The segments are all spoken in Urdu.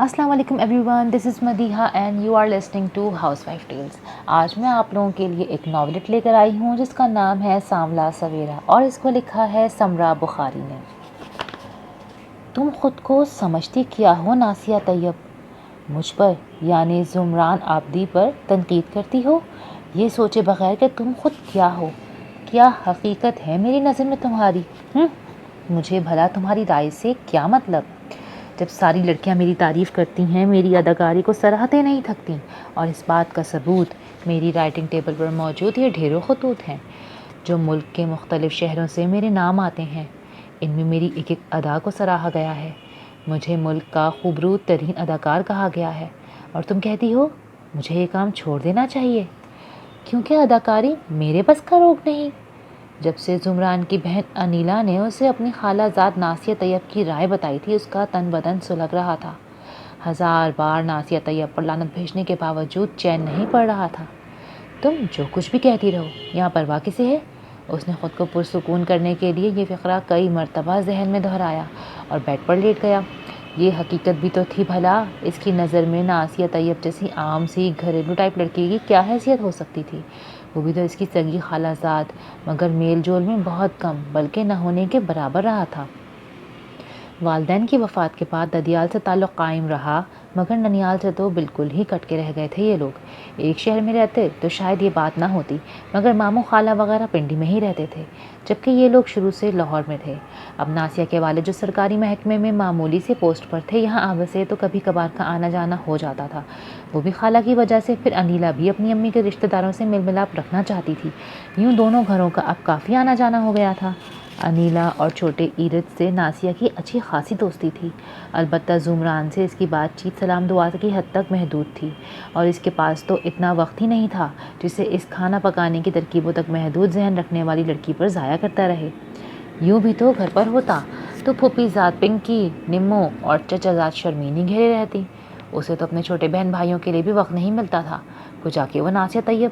السلام علیکم everyone, this is Madiha and you are listening to housewife tales. آج میں آپ لوگوں کے لیے ایک ناولٹ لے کر آئی ہوں جس کا نام ہے سانولا سویرا، اور اس کو لکھا ہے سمرا بخاری نے۔ تم خود کو سمجھتی کیا ہو ناسیہ طیب؟ مجھ پر یعنی زمران عابدی پر تنقید کرتی ہو، یہ سوچے بغیر کہ تم خود کیا ہو، کیا حقیقت ہے میری نظر میں تمہاری؟ مجھے بھلا تمہاری رائے سے کیا مطلب؟ جب ساری لڑکیاں میری تعریف کرتی ہیں، میری اداکاری کو سراہتے نہیں تھکتی، اور اس بات کا ثبوت میری رائٹنگ ٹیبل پر موجود یہ ڈھیروں خطوط ہیں جو ملک کے مختلف شہروں سے میرے نام آتے ہیں۔ ان میں میری ایک ایک ادا کو سراہا گیا ہے، مجھے ملک کا خوبرو ترین اداکار کہا گیا ہے، اور تم کہتی ہو مجھے یہ کام چھوڑ دینا چاہیے کیونکہ اداکاری میرے بس کا روگ نہیں۔ جب سے زمران کی بہن انیلا نے اسے اپنی خالہ زاد ناسیہ طیب کی رائے بتائی تھی، اس کا تن بدن سلگ رہا تھا۔ 1000 بار ناسیہ طیب پر لعنت بھیجنے کے باوجود چین نہیں پڑ رہا تھا۔ تم جو کچھ بھی کہتی رہو، یہاں پرواہ کسے ہے؟ اس نے خود کو پرسکون کرنے کے لیے یہ فقرہ کئی مرتبہ ذہن میں دہرایا اور بیڈ پر لیٹ گیا۔ یہ حقیقت بھی تو تھی بھلا، اس کی نظر میں ناسیہ طیب جیسی عام سی گھریلو ٹائپ لڑکی کی کیا حیثیت ہو سکتی تھی؟ وہ بھی تو اس کی سگی خالہ زاد، مگر میل جول میں بہت کم بلکہ نہ ہونے کے برابر رہا تھا۔ والدین کی وفات کے بعد ددیال سے تعلق قائم رہا، مگر ننیال سے تو بالکل ہی کٹ کے رہ گئے تھے یہ لوگ۔ ایک شہر میں رہتے تو شاید یہ بات نہ ہوتی، مگر ماموں خالہ وغیرہ پنڈی میں ہی رہتے تھے، جبکہ یہ لوگ شروع سے لاہور میں تھے۔ اب ناسیہ کے والد جو سرکاری محکمے میں معمولی سے پوسٹ پر تھے، یہاں آ بسے تو کبھی کبھار کا آنا جانا ہو جاتا تھا، وہ بھی خالہ کی وجہ سے۔ پھر انیلا بھی اپنی امی کے رشتہ داروں سے میل ملاپ رکھنا چاہتی تھی، یوں دونوں گھروں کا اب کافی آنا جانا ہو گیا تھا۔ انیلا اور چھوٹے ایرج سے ناسیہ کی اچھی خاصی دوستی تھی، البتہ زمران سے اس کی بات چیت سلام دعا کی حد تک محدود تھی، اور اس کے پاس تو اتنا وقت ہی نہیں تھا جسے اس کھانا پکانے کی ترکیبوں تک محدود ذہن رکھنے والی لڑکی پر ضائع کرتا رہے۔ یوں بھی تو گھر پر ہوتا تو پھوپھی زاد پنکی، نمو اور چچا زاد شرمین ہی گھیرے رہتی، اسے تو اپنے چھوٹے بہن بھائیوں کے لیے بھی وقت نہیں ملتا تھا، کچھ آ کے وہ ناسیہ طیب۔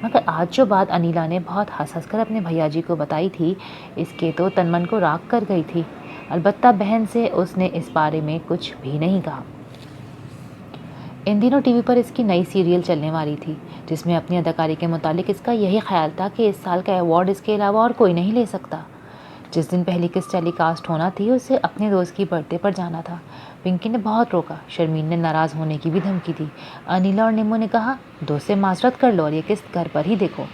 مگر آج جو بات انیلا نے بہت ہنس ہنس کر اپنے بھیا جی کو بتائی تھی، اس کے تو تن من کو راکھ کر گئی تھی۔ البتہ بہن سے اس نے اس بارے میں کچھ بھی نہیں کہا۔ ان دنوں ٹی وی پر اس کی نئی سیریل چلنے والی تھی، جس میں اپنی اداکاری کے متعلق اس کا یہی خیال تھا کہ اس سال کا ایوارڈ اس کے علاوہ اور کوئی نہیں لے سکتا۔ جس دن پہلی قسط ٹیلی کاسٹ ہونا تھی، اسے اپنے دوست کی برتھ ڈے پر جانا تھا۔ پنکی نے بہت روکا، شرمین نے ناراض ہونے کی بھی دھمکی دی، انیلا اور نمو نے کہا دوست سے معذرت کر لو اور یہ قسط گھر پر ہی دیکھو،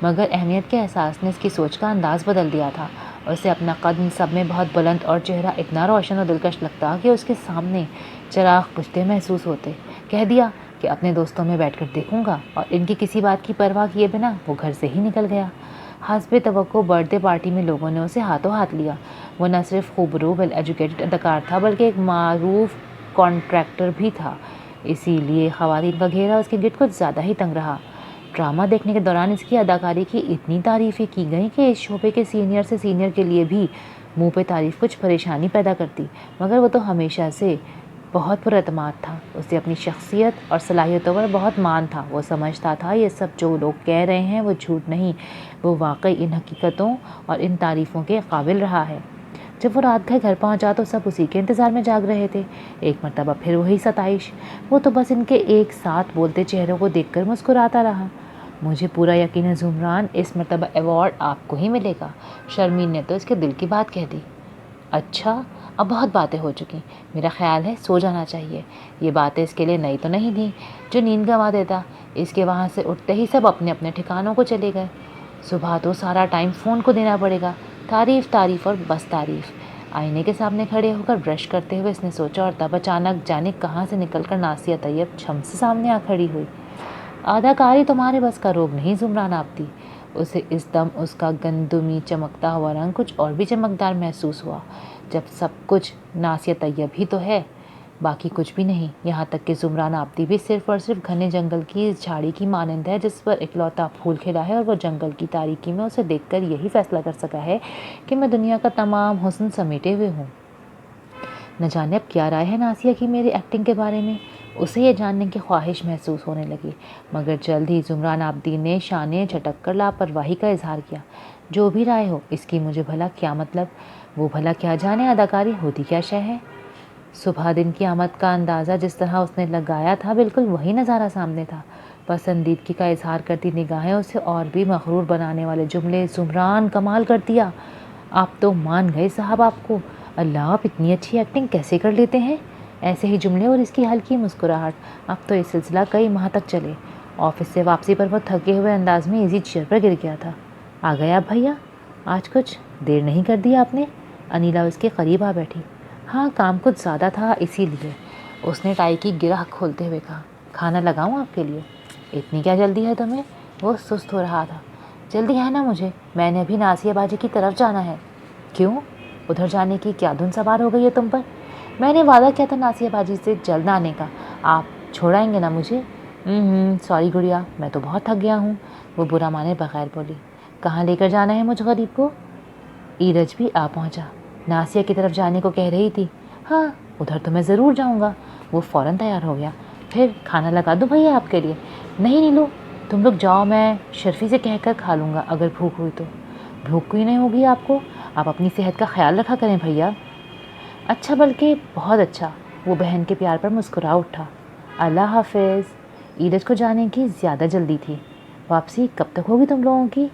مگر اہمیت کے احساس نے اس کی سوچ کا انداز بدل دیا تھا۔ اسے اپنا قد ان سب میں بہت بلند اور چہرہ اتنا روشن اور دلکش لگتا کہ اس کے سامنے چراغ بجھتے محسوس ہوتے۔ کہہ دیا کہ اپنے دوستوں میں بیٹھ کر دیکھوں گا، اور ان کی کسی بات کی پرواہ کیے بنا وہ گھر سے ہی نکل گیا۔ حسب توقع برتھ ڈے پارٹی میں لوگوں نے اسے ہاتھوں ہاتھ لیا۔ وہ نہ صرف خوبرو ویل ایجوکیٹڈ اداکار تھا بلکہ ایک معروف کانٹریکٹر بھی تھا، اسی لیے خواتین کا گھیرا اس کے گرد کچھ زیادہ ہی تنگ رہا۔ ڈرامہ دیکھنے کے دوران اس کی اداکاری کی اتنی تعریفیں کی گئیں کہ اس شعبے کے سینئر سے سینئر کے لیے بھی منہ پہ تعریف کچھ پریشانی پیدا کرتی، مگر وہ تو ہمیشہ سے بہت پر اعتماد تھا، اسے اپنی شخصیت اور صلاحیتوں پر بہت مان تھا۔ وہ سمجھتا تھا یہ سب جو لوگ کہہ رہے ہیں وہ جھوٹ نہیں، وہ واقعی ان حقیقتوں اور ان تعریفوں کے قابل رہا ہے۔ جب وہ رات گھر پہنچا تو سب اسی کے انتظار میں جاگ رہے تھے۔ ایک مرتبہ پھر وہی ستائش، وہ تو بس ان کے ایک ساتھ بولتے چہروں کو دیکھ کر مسکراتا رہا۔ مجھے پورا یقین ہے زمران، اس مرتبہ ایوارڈ آپ کو ہی ملے گا، شرمین نے تو اس کے دل کی بات کہہ دی۔ اچھا، اب بہت باتیں ہو چکی، میرا خیال ہے سو جانا چاہیے۔ یہ باتیں اس کے لیے نئی تو نہیں تھیں جو نیند گنوا دیتا۔ اس کے وہاں سے اٹھتے ہی سب اپنے اپنے ٹھکانوں کو چلے گئے۔ صبح تو سارا ٹائم فون کو دینا پڑے گا، تعریف تعریف اور بس تعریف۔ آئینے کے سامنے کھڑے ہو کر برش کرتے ہوئے اس نے سوچا، اور تب اچانک جانے کہاں سے نکل کر ناسیہ طیب چھم سے سامنے آ کھڑی ہوئی۔ اداکاری تمہارے بس کا روگ نہیں زمران عابدی۔ اسے اس دم اس کا گندمی چمکتا ہوا رنگ کچھ اور بھی چمکدار محسوس ہوا۔ جب سب کچھ ناسیہ طیب ہی تو ہے، باقی کچھ بھی نہیں، یہاں تک کہ زمران عابدی بھی صرف اور صرف گھنے جنگل کی اس جھاڑی کی مانند ہے جس پر اکلوتا پھول کھلا ہے، اور وہ جنگل کی تاریکی میں اسے دیکھ کر یہی فیصلہ کر سکا ہے کہ میں دنیا کا تمام حسن سمیٹے ہوئے ہوں۔ نہ جانے اب کیا رائے ہے ناسیہ کی میری ایکٹنگ کے بارے میں، اسے یہ جاننے کی خواہش محسوس ہونے لگی، مگر جلد ہی زمران عابدی نے شانے جھٹک کر لاپرواہی کا اظہار کیا۔ جو بھی رائے ہو، اس کی مجھے بھلا کیا مطلب، وہ بھلا کیا جانے اداکاری ہوتی کیا شے ہے۔ صبح دن کی آمد کا اندازہ جس طرح اس نے لگایا تھا بالکل وہی نظارہ سامنے تھا۔ پسندیدگی کا اظہار کرتی نگاہیں اسے اور بھی مغرور بنانے والے جملے۔ زمران کمال کر دیا، آپ تو مان گئے صاحب آپ کو، اللہ آپ اتنی اچھی ایکٹنگ کیسے کر لیتے ہیں۔ ایسے ہی جملے اور اس کی ہلکی مسکراہٹ۔ اب تو یہ سلسلہ کئی ماہ تک چلے۔ آفس سے واپسی پر وہ تھکے ہوئے انداز میں ایزی چیئر پر گر گیا تھا۔ آ گئے آپ بھیا، آج کچھ دیر نہیں کر دی آپ نے؟ انیلا اس کے قریب آ بیٹھی۔ ہاں کام کچھ زیادہ تھا اسی لیے، اس نے ٹائی کی گرہ کھولتے ہوئے کہا۔ کھانا لگاؤں آپ کے لیے؟ اتنی کیا جلدی ہے تمہیں؟ وہ سست ہو رہا تھا۔ جلدی ہے نا مجھے، میں نے ابھی ناسیہ باجی کی طرف جانا ہے۔ کیوں؟ ادھر جانے کی کیا دھن سوار ہو گئی ہے تم پر؟ میں نے وعدہ کیا تھا ناسیہ باجی سے جلد آنے کا، آپ چھوڑائیں گے نا مجھے؟ سوری گڑیا، میں تو بہت تھک گیا ہوں، وہ برا مانے بغیر بولی۔ کہاں لے کر جانا ہے مجھ غریب کو؟ ایرج بھی آ پہنچا۔ ناسیہ کی طرف جانے کو کہہ رہی تھی۔ ہاں ادھر تو میں ضرور جاؤں گا۔ وہ فوراً تیار ہو گیا۔ پھر کھانا لگا دوں بھیا آپ کے لیے؟ نہیں نیلو، تم لوگ جاؤ، میں شرفی سے کہہ کر کھا لوں گا اگر بھوک ہوئی تو۔ بھوک کوئی نہیں ہوگی آپ کو، آپ اپنی صحت کا خیال رکھا کریں بھیا۔ اچھا بلکہ بہت اچھا، وہ بہن کے پیار پر مسکرا اٹھا۔ اللہ حافظ۔ ایرج کو جانے کی زیادہ جلدی تھی۔ واپسی کب تک ہوگی تم لوگوں کی؟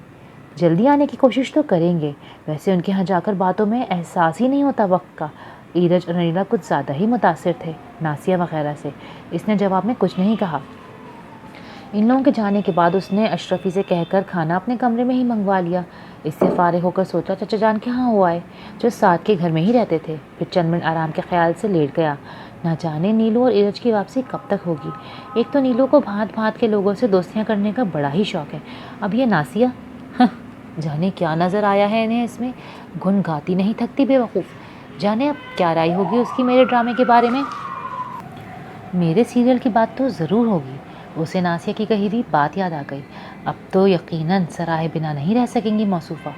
جلدی آنے کی کوشش تو کریں گے، ویسے ان کے ہاں جا کر باتوں میں احساس ہی نہیں ہوتا وقت کا۔ ایرج اور انیلا کچھ زیادہ ہی متاثر تھے ناسیہ وغیرہ سے۔ اس نے جواب میں کچھ نہیں کہا۔ ان لوگوں کے جانے کے بعد اس نے اشرفی سے کہہ کر کھانا اپنے کمرے میں ہی منگوا لیا۔ اس سے فارغ ہو کر سوچا چچا جان کے ہاں ہو آئے، جو ساتھ کے گھر میں ہی رہتے تھے۔ پھر چند منٹ آرام کے خیال سے لیٹ گیا۔ نہ جانے نیلو اور ایرج کی واپسی کب تک ہوگی۔ ایک تو نیلو کو بھانت بھانت کے لوگوں سے دوستیاں کرنے کا بڑا ہی شوق ہے، اب یہ ناسیہ، جانے کیا نظر آیا ہے انہیں اس میں، گن گاتی نہیں تھکتی بے وقوف۔ جانے اب کیا رائے ہوگی اس کی میرے ڈرامے کے بارے میں۔ میرے سیریل کی بات تو ضرور ہوگی۔ اسے ناسیہ کی کہی ہوئی بات یاد آ گئی۔ اب تو یقیناً سراہے بنا نہیں رہ سکیں گی موصوفہ۔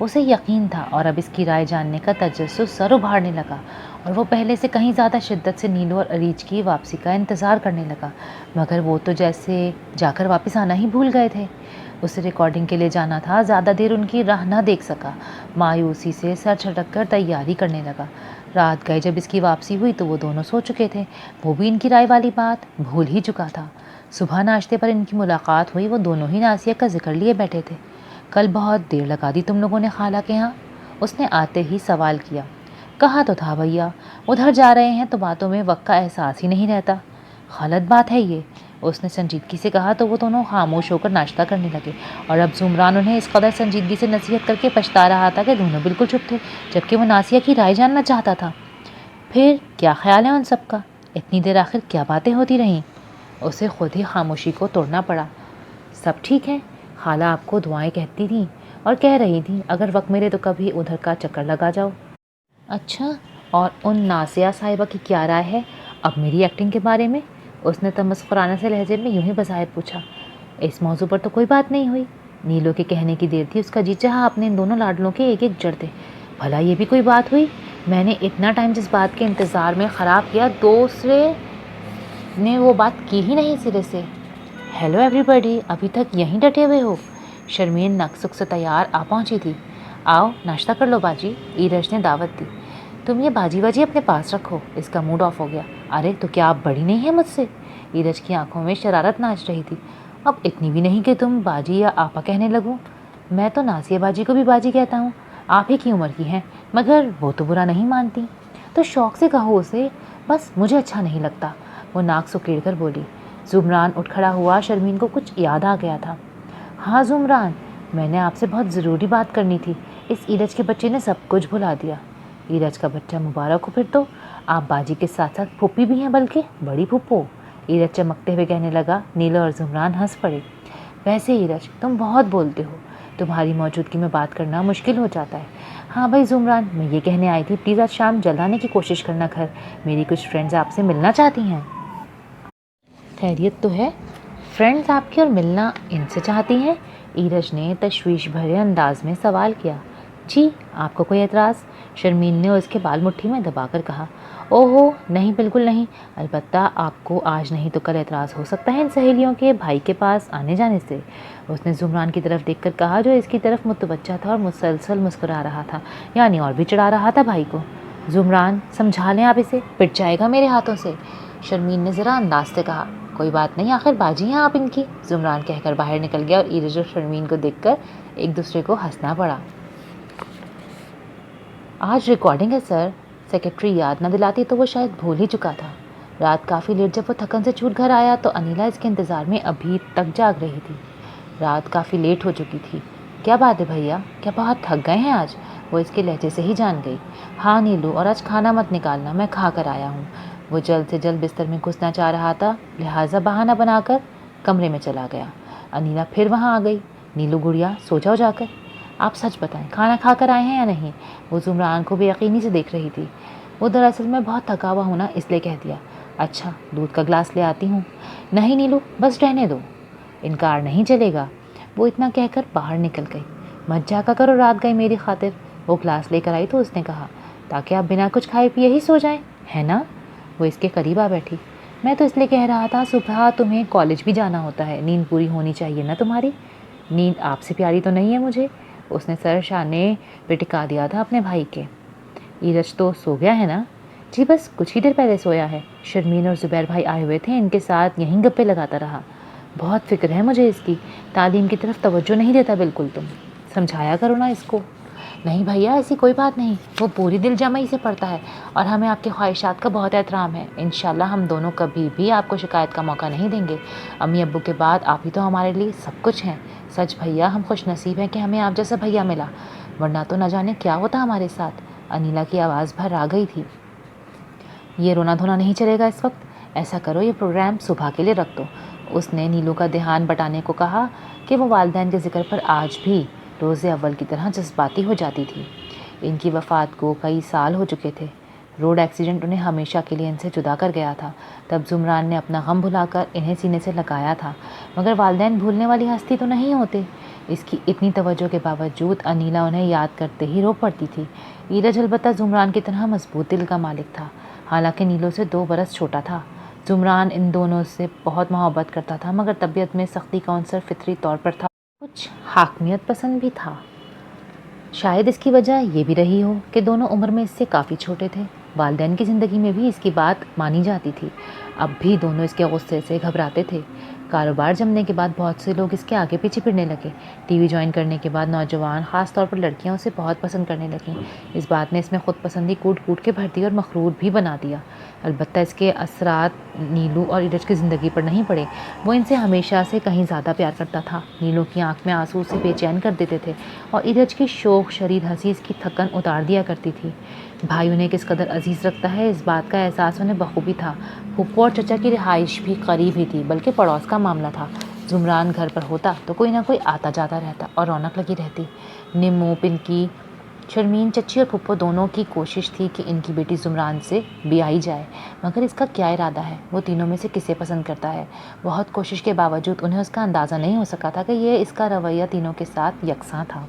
اسے یقین تھا اور اب اس کی رائے جاننے کا تجسس سر ابھارنے لگا، اور وہ پہلے سے کہیں زیادہ شدت سے نیلو اور اریج کی واپسی کا انتظار کرنے لگا، مگر وہ تو جیسے جا کر واپس آنا ہی بھول گئے تھے۔ اسے ریکارڈنگ کے لیے جانا تھا، زیادہ دیر ان کی راہ نہ دیکھ سکا۔ مایوسی سے سر جھٹک کر تیاری کرنے لگا۔ رات گئے جب اس کی واپسی ہوئی تو وہ دونوں سو چکے تھے، وہ بھی ان کی رائے والی بات بھول ہی چکا تھا۔ صبح ناشتے پر ان کی ملاقات ہوئی، وہ دونوں ہی ناسیہ کا ذکر لیے بیٹھے تھے۔ کل بہت دیر لگا دی تم لوگوں نے خالہ کے ہاں؟ اس نے آتے ہی سوال کیا۔ کہا تو تھا بھیا، ادھر جا رہے ہیں تو باتوں میں وقت کا احساس ہی نہیں رہتا۔ غلط بات ہے یہ، اس نے سنجیدگی سے کہا تو وہ دونوں خاموش ہو کر ناشتہ کرنے لگے، اور اب زمران انہیں اس قدر سنجیدگی سے نصیحت کر کے پچھتا رہا تھا کہ دونوں بالکل چپ تھے، جبکہ وہ ناسیہ کی رائے جاننا چاہتا تھا۔ پھر کیا خیال ہے ان سب کا؟ اتنی دیر آخر کیا باتیں ہوتی رہیں؟ اسے خود ہی خاموشی کو توڑنا پڑا۔ سب ٹھیک ہے، خالہ آپ کو دعائیں کہتی تھیں اور کہہ رہی تھیں اگر وقت ملے تو کبھی ادھر کا چکر لگا جاؤ۔ اچھا، اور ان ناسیہ صاحبہ کی کیا رائے ہے اب میری ایکٹنگ کے بارے میں؟ اس نے تمسخرانہ سے لہجے میں یوں ہی بظاہر پوچھا۔ اس موضوع پر تو کوئی بات نہیں ہوئی، نیلو کے کہنے کی دیر تھی، اس کا جی چاہا اپنے ان دونوں لاڈلوں کے ایک ایک جڑ دے۔ بھلا یہ بھی کوئی بات ہوئی؟ میں نے اتنا ٹائم جس بات کے انتظار میں خراب کیا، دوسرے نے وہ بات کی ہی نہیں سرے سے۔ ہیلو ایوری بڈی، ابھی تک یہیں ڈٹے ہوئے ہو؟ شرمین نقص سے تیار آ پہنچی تھی۔ آؤ ناشتہ کر لو باجی، ایرج نے دعوت دی۔ تم یہ باجی باجی اپنے پاس رکھو، اس کا موڈ آف ہو گیا۔ ارے تو کیا آپ بڑی نہیں ہیں مجھ سے؟ ایرج کی آنکھوں میں شرارت ناچ رہی تھی۔ اب اتنی بھی نہیں کہ تم باجی یا آپا کہنے لگوں، میں تو ناسیہ باجی کو بھی باجی کہتا ہوں، آپ ہی کی عمر کی ہیں، مگر وہ تو برا نہیں مانتی، تو شوق سے کہو اسے، بس مجھے اچھا نہیں لگتا، وہ ناک سکیڑ کر بولی۔ زمران اٹھ کھڑا ہوا، شرمین کو کچھ یاد آ گیا تھا۔ ہاں زمران، میں نے آپ سے بہت ضروری بات کرنی تھی، اس ایرج کے بچے نے سب کچھ بھلا دیا۔ ایرج کا بچہ مبارک ہو، پھر تو آپ باجی کے ساتھ ساتھ پھوپھی بھی ہیں، بلکہ بڑی پھوپھو، ایرج چمکتے ہوئے کہنے لگا۔ نیلو اور زمران ہنس پڑے۔ ویسے ایرج تم بہت بولتے ہو، تمہاری موجودگی میں بات کرنا مشکل ہو جاتا ہے۔ ہاں بھائی زمران، میں یہ کہنے آئی تھی، پلیز آج شام جلد آنے کی کوشش کرنا گھر، میری کچھ فرینڈز آپ سے ملنا چاہتی ہیں۔ خیریت تو ہے؟ فرینڈز آپ کی اور ملنا ان سے چاہتی ہیں؟ ایرج نے تشویش بھرے انداز میں سوال کیا۔ جی، آپ کو کوئی اعتراض؟ شرمین نے اس کے بال مٹھی میں دبا کر کہا۔ اوہو نہیں، بالکل نہیں، البتہ آپ کو آج نہیں تو کل اعتراض ہو سکتا ہے ان سہیلیوں کے بھائی کے پاس آنے جانے سے، اس نے زمران کی طرف دیکھ کر کہا، جو اس کی طرف متوجہ تھا اور مسلسل مسکرا رہا تھا، یعنی اور بھی چڑھا رہا تھا بھائی کو۔ زمران سمجھا لیں آپ اسے، پٹ جائے گا میرے ہاتھوں سے، شرمین نے ذرا انداز سے کہا۔ کوئی بات نہیں، آخر باجی ہیں آپ ان کی، زمران کہہ کر باہر نکل گیا اور ایرج اور شرمین کو دیکھ کر ایک دوسرے کو ہنسنا پڑا۔ آج ریکارڈنگ ہے سر، سیکرٹری یاد نہ دلاتی تو وہ شاید بھول ہی چکا تھا۔ رات کافی لیٹ جب وہ تھکن سے چھوٹ گھر آیا تو انیلا اس کے انتظار میں ابھی تک جاگ رہی تھی۔ رات کافی لیٹ ہو چکی تھی۔ کیا بات ہے بھیا، کیا بہت تھک گئے ہیں آج؟ وہ اس کے لہجے سے ہی جان گئی۔ ہاں نیلو، اور آج کھانا مت نکالنا، میں کھا کر آیا ہوں۔ وہ جلد سے جلد بستر میں گھسنا چاہ رہا تھا، لہٰذا بہانہ بنا کر کمرے میں چلا گیا۔ انیلا پھر وہاں آ گئی۔ نیلو گڑیا، سو جاؤ جا کر۔ آپ سچ بتائیں، کھانا کھا کر آئے ہیں یا نہیں؟ وہ زمران کو بے یقینی سے دیکھ رہی تھی۔ وہ دراصل میں بہت تھکا ہوا ہوں نا، اس لیے کہہ دیا۔ اچھا، دودھ کا گلاس لے آتی ہوں۔ نہیں نیلو، بس رہنے دو، انکار نہیں چلے گا۔ وہ اتنا کہہ کر باہر نکل گئی۔ مت جاگا کرو رات گئے میری خاطر۔ وہ گلاس لے کر آئی تو اس نے کہا، تاکہ آپ بنا کچھ کھائے پیے ہی سو جائیں، ہے نا؟ وہ اس کے قریب آ بیٹھی۔ میں تو اس لیے کہہ رہا تھا، صبح تمہیں کالج بھی جانا ہوتا ہے، نیند پوری ہونی چاہیے نا تمہاری۔ نیند آپ سے پیاری تو نہیں ہے مجھے؟ اس نے سر شانے پہ ٹکا دیا تھا اپنے بھائی کے۔ ایرج تو سو گیا ہے نا؟ جی بس کچھ ہی دیر پہلے سویا ہے، شرمین اور زبیر بھائی آئے ہوئے تھے، ان کے ساتھ یہیں گپے لگاتا رہا۔ بہت فکر ہے مجھے اس کی، تعلیم کی طرف توجہ نہیں دیتا بالکل، تم سمجھایا کرو نا اس کو۔ نہیں بھیا، ایسی کوئی بات نہیں، وہ پوری دل جمعی سے پڑھتا ہے اور ہمیں آپ کی خواہشات کا بہت احترام ہے۔ انشاءاللہ ہم دونوں کبھی بھی آپ کو شکایت کا موقع نہیں دیں گے۔ امی ابو کے بعد آپ ہی تو ہمارے لیے سب کچھ ہیں۔ سچ بھیا، ہم خوش نصیب ہیں کہ ہمیں آپ جیسا بھیا ملا، ورنہ تو نہ جانے کیا ہوتا ہمارے ساتھ۔ انیلا کی آواز بھر آ گئی تھی۔ یہ رونا دھونا نہیں چلے گا اس وقت، ایسا کرو یہ پروگرام صبح کے لیے رکھ دو۔ اس نے نیلو کا دھیان بٹانے کو کہا کہ وہ والدین کے ذکر پر آج بھی روز اول کی طرح جذباتی ہو جاتی تھی۔ ان کی وفات کو کئی سال ہو چکے تھے۔ روڈ ایکسیڈنٹ انہیں ہمیشہ کے لیے ان سے جدا کر گیا تھا۔ تب زمران نے اپنا غم بھلا کر انہیں سینے سے لگایا تھا، مگر والدین بھولنے والی ہستی تو نہیں ہوتے۔ اس کی اتنی توجہ کے باوجود انیلا انہیں یاد کرتے ہی رو پڑتی تھی۔ ایرج البتہ زمران کی طرح مضبوط دل کا مالک تھا، حالانکہ نیلو سے 2 برس چھوٹا تھا۔ زمران ان دونوں سے بہت محبت کرتا تھا، مگر طبیعت میں سختی کا عنصر فطری طور پر تھا، کچھ حاکمیت پسند بھی تھا۔ شاید اس کی وجہ یہ بھی رہی ہو کہ دونوں عمر میں اس سے کافی چھوٹے تھے۔ والدین کی زندگی میں بھی اس کی بات مانی جاتی تھی، اب بھی دونوں اس کے غصے سے گھبراتے تھے۔ کاروبار جمنے کے بعد بہت سے لوگ اس کے آگے پیچھے پھرنے لگے۔ ٹی وی جوائن کرنے کے بعد نوجوان، خاص طور پر لڑکیاں اسے بہت پسند کرنے لگیں۔ اس بات نے اس میں خود پسندی کوٹ کوٹ کے بھر دی اور مغرور بھی بنا دیا۔ البتہ اس کے اثرات نیلو اور ایرج کی زندگی پر نہیں پڑے۔ وہ ان سے ہمیشہ سے کہیں زیادہ پیار کرتا تھا۔ نیلو کی آنکھ میں آنسو اسے بے چین کر دیتے تھے اور ایرج کی شوق شرید ہنسی اس کی تھکن اتار دیا کرتی تھی۔ بھائی انہیں کس قدر عزیز رکھتا ہے، اس بات کا احساس انہیں بخوبی تھا۔ پھپھو اور چچا کی رہائش بھی قریب ہی تھی، بلکہ پڑوس کا معاملہ تھا۔ زمران گھر پر ہوتا تو کوئی نہ کوئی آتا جاتا رہتا اور رونق لگی رہتی۔ نمو، پنکی، شرمین، چچی اور پھپھو دونوں کی کوشش تھی کہ ان کی بیٹی زمران سے بیائی جائے، مگر اس کا کیا ارادہ ہے، وہ تینوں میں سے کسے پسند کرتا ہے؟ بہت کوشش کے باوجود انہیں اس کا اندازہ نہیں ہو سکا تھا کہ یہ اس کا رویہ تینوں کے ساتھ یکساں تھا۔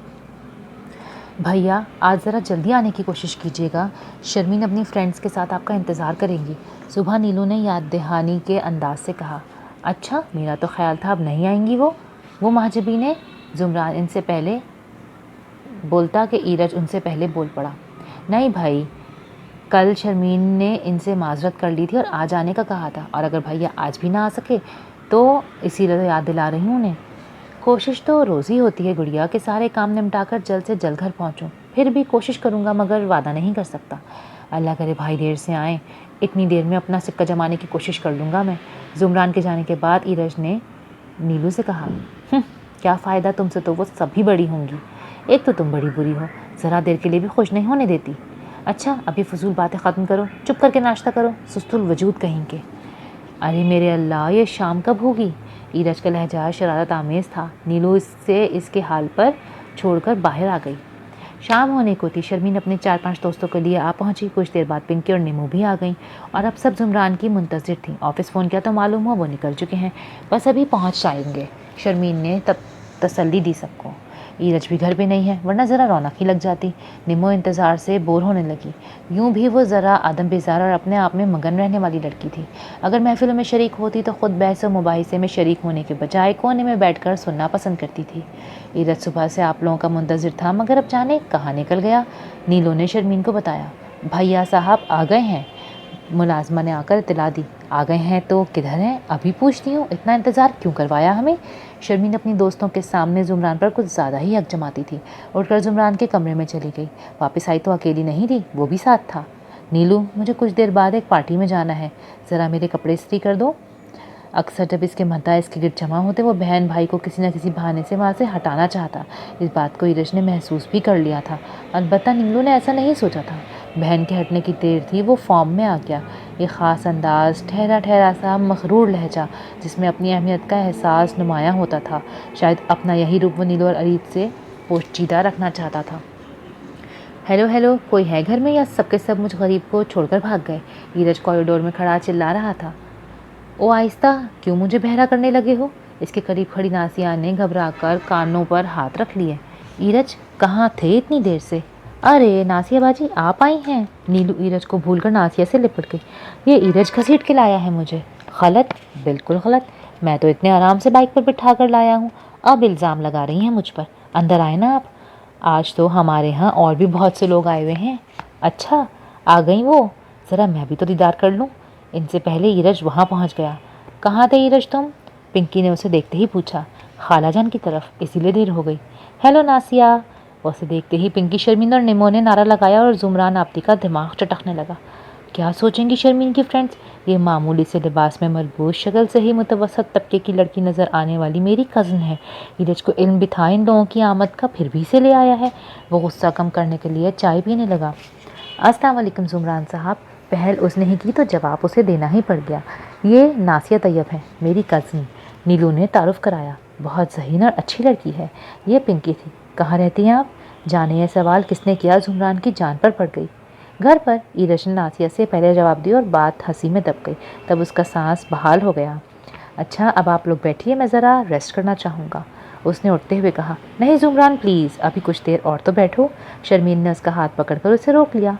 بھیا، آج ذرا جلدی آنے کی کوشش کیجیے گا، شرمین اپنی فرینڈز کے ساتھ آپ کا انتظار کریں گی، صبح نیلو نے یاد دہانی کے انداز سے کہا۔ اچھا، میرا تو خیال تھا اب نہیں آئیں گی وہ مہاجبی نے۔ زمران ان سے پہلے بولتا کہ ایرج ان سے پہلے بول پڑا۔ نہیں بھائی، کل شرمین نے ان سے معذرت کر لی تھی اور آج آنے کا کہا تھا، اور اگر بھیا آج بھی نہ آ سکے تو اسی لیے یاد دلا رہی ہوں انہیں۔ کوشش تو روز ہی ہوتی ہے گڑیا کہ سارے کام نمٹا کر جلد سے جلد گھر پہنچوں، پھر بھی کوشش کروں گا مگر وعدہ نہیں کر سکتا۔ اللہ کرے بھائی دیر سے آئیں، اتنی دیر میں اپنا سکہ جمانے کی کوشش کر لوں گا میں۔ زمران کے جانے کے بعد ایرج نے نیلو سے کہا، کیا فائدہ، تم سے تو وہ سب بھی بڑی ہوں گی، ایک تو تم بڑی بری ہو، ذرا دیر کے لیے بھی خوش نہیں ہونے دیتی۔ اچھا اب یہ فضول باتیں ختم کرو، چپ کر کے ناشتہ کرو، سست الوجود کہیں کے۔ ارے میرے اللہ، یہ شام کب ہوگی؟ ایرج کا لہجہ شرارت آمیز تھا۔ نیلو اس کے حال پر چھوڑ کر باہر آ گئی۔ شام ہونے کو تھی۔ شرمین اپنے 4-5 دوستوں کے لیے آ پہنچی۔ کچھ دیر بعد پنکی اور نیمو بھی آ گئیں اور اب سب زمران کی منتظر تھیں۔ آفس فون کیا تو معلوم ہوا وہ نکل چکے ہیں، بس ابھی پہنچ جائیں گے۔ شرمین نے تب تسلی دی سب کو۔ ایرج بھی گھر پہ نہیں ہے، ورنہ ذرا رونق ہی لگ جاتی۔ نیمو انتظار سے بور ہونے لگی۔ یوں بھی وہ ذرا آدم بیزار اور اپنے آپ میں مگن رہنے والی لڑکی تھی۔ اگر محفلوں میں شریک ہوتی تو خود بحث و مباحثے میں شریک ہونے کے بجائے کونے میں بیٹھ کر سننا پسند کرتی تھی۔ ایرج صبح سے آپ لوگوں کا منتظر تھا، مگر اب جانے کہاں نکل گیا۔ نیلو نے شرمین کو بتایا۔ بھیا صاحب آ گئے ہیں، ملازمہ نے آ کر اطلاع دی۔ آ گئے ہیں تو کدھر ہیں؟ ابھی پوچھتی ہوں، اتنا انتظار کیوں کروایا ہمیں؟ شرمین اپنی دوستوں کے سامنے زمران پر کچھ زیادہ ہی حق جماتی تھی۔ اٹھ کر زمران کے کمرے میں چلی گئی۔ واپس آئی تو اکیلی نہیں تھی، وہ بھی ساتھ تھا۔ نیلو، مجھے کچھ دیر بعد ایک پارٹی میں جانا ہے، ذرا میرے کپڑے استری کر دو۔ اکثر جب اس کے مداح اس کے گرد جمع ہوتے وہ بہن بھائی کو کسی نہ کسی بہانے سے وہاں سے ہٹانا چاہتا۔ اس بات کو ایرج نے محسوس بھی کر لیا تھا، البتہ نیلو نے ایسا نہیں سوچا تھا۔ بہن کے ہٹنے کی دیر تھی، وہ فارم میں آ گیا۔ ایک خاص انداز، ٹھہرا ٹھہرا سا مغرور لہجہ جس میں اپنی اہمیت کا احساس نمایاں ہوتا تھا۔ شاید اپنا یہی روپ وہ نیلو اور ارید سے پوشیدہ رکھنا چاہتا تھا۔ ہیلو ہیلو، کوئی ہے گھر میں یا سب کے سب مجھ غریب کو چھوڑ کر بھاگ گئے؟ ایرج کوریڈور میں کھڑا چلا رہا تھا۔ او آہستہ، کیوں مجھے بہرا کرنے لگے ہو؟ اس کے قریب کھڑی ناسیہ نے گھبرا کر کانوں پر ہاتھ رکھ لیے۔ ایرج، کہاں تھے اتنی دیر سے؟ ارے ناسیہ باجی، آپ آئی ہیں؟ نیلو ایرج کو بھول کر ناسیہ سے لپٹ گئی۔ یہ ایرج گھسیٹ کے لایا ہے مجھے۔ غلط، بالکل غلط، میں تو اتنے آرام سے بائک پر بٹھا کر لایا ہوں، اب الزام لگا رہی ہیں مجھ پر۔ اندر آئے نا آپ، آج تو ہمارے ہاں اور بھی بہت سے لوگ آئے ہوئے ہیں۔ اچھا، آ گئیں وہ؟ ذرا میں بھی تو دیدار کر لوں۔ ان سے پہلے ایرج وہاں پہنچ گیا۔ کہاں تھے ایرج تم؟ پنکی نے اسے دیکھتے ہی پوچھا۔ خالہ جان کی طرف، اسی لیے دیر ہو گئی۔ ہیلو ناسیہ۔ اسے دیکھتے ہی پنکی، شرمین اور نیمو نے نعرہ لگایا اور زمران آپتی کا دماغ چٹکنے لگا۔ کیا سوچیں گی شرمین کی فرینڈز، یہ معمولی سے لباس میں ملبوس، شکل سے ہی متوسط طبقے کی لڑکی نظر آنے والی میری کزن ہے۔ ایرج کو علم بھی تھا ان لوگوں کی آمد کا، پھر بھی اسے لے آیا ہے۔ وہ غصہ کم کرنے کے لیے چائے پینے لگا۔ السلام علیکم زمران صاحب۔ پہل اس نے ہی کی تو جواب اسے دینا ہی پڑ گیا۔ یہ ناسیہ طیب ہے، میری کزن، نیلو نے تعارف کرایا۔ بہت ذہین اور اچھی لڑکی ہے۔ یہ پنکی تھی۔ کہاں رہتی ہیں آپ؟ جانے یہ سوال کس نے کیا زمران کی جان پر پڑ گئی۔ گھر پر، ایرج نے ناسیہ سے پہلے جواب دیا اور بات ہنسی میں دب گئی۔ تب اس کا سانس بحال ہو گیا۔ اچھا، اب آپ لوگ بیٹھیے، میں ذرا ریسٹ کرنا چاہوں گا، اس نے اٹھتے ہوئے کہا۔ نہیں زمران پلیز، ابھی کچھ دیر اور تو بیٹھو۔ شرمین نے اس کا ہاتھ پکڑ کر اسے روک لیا۔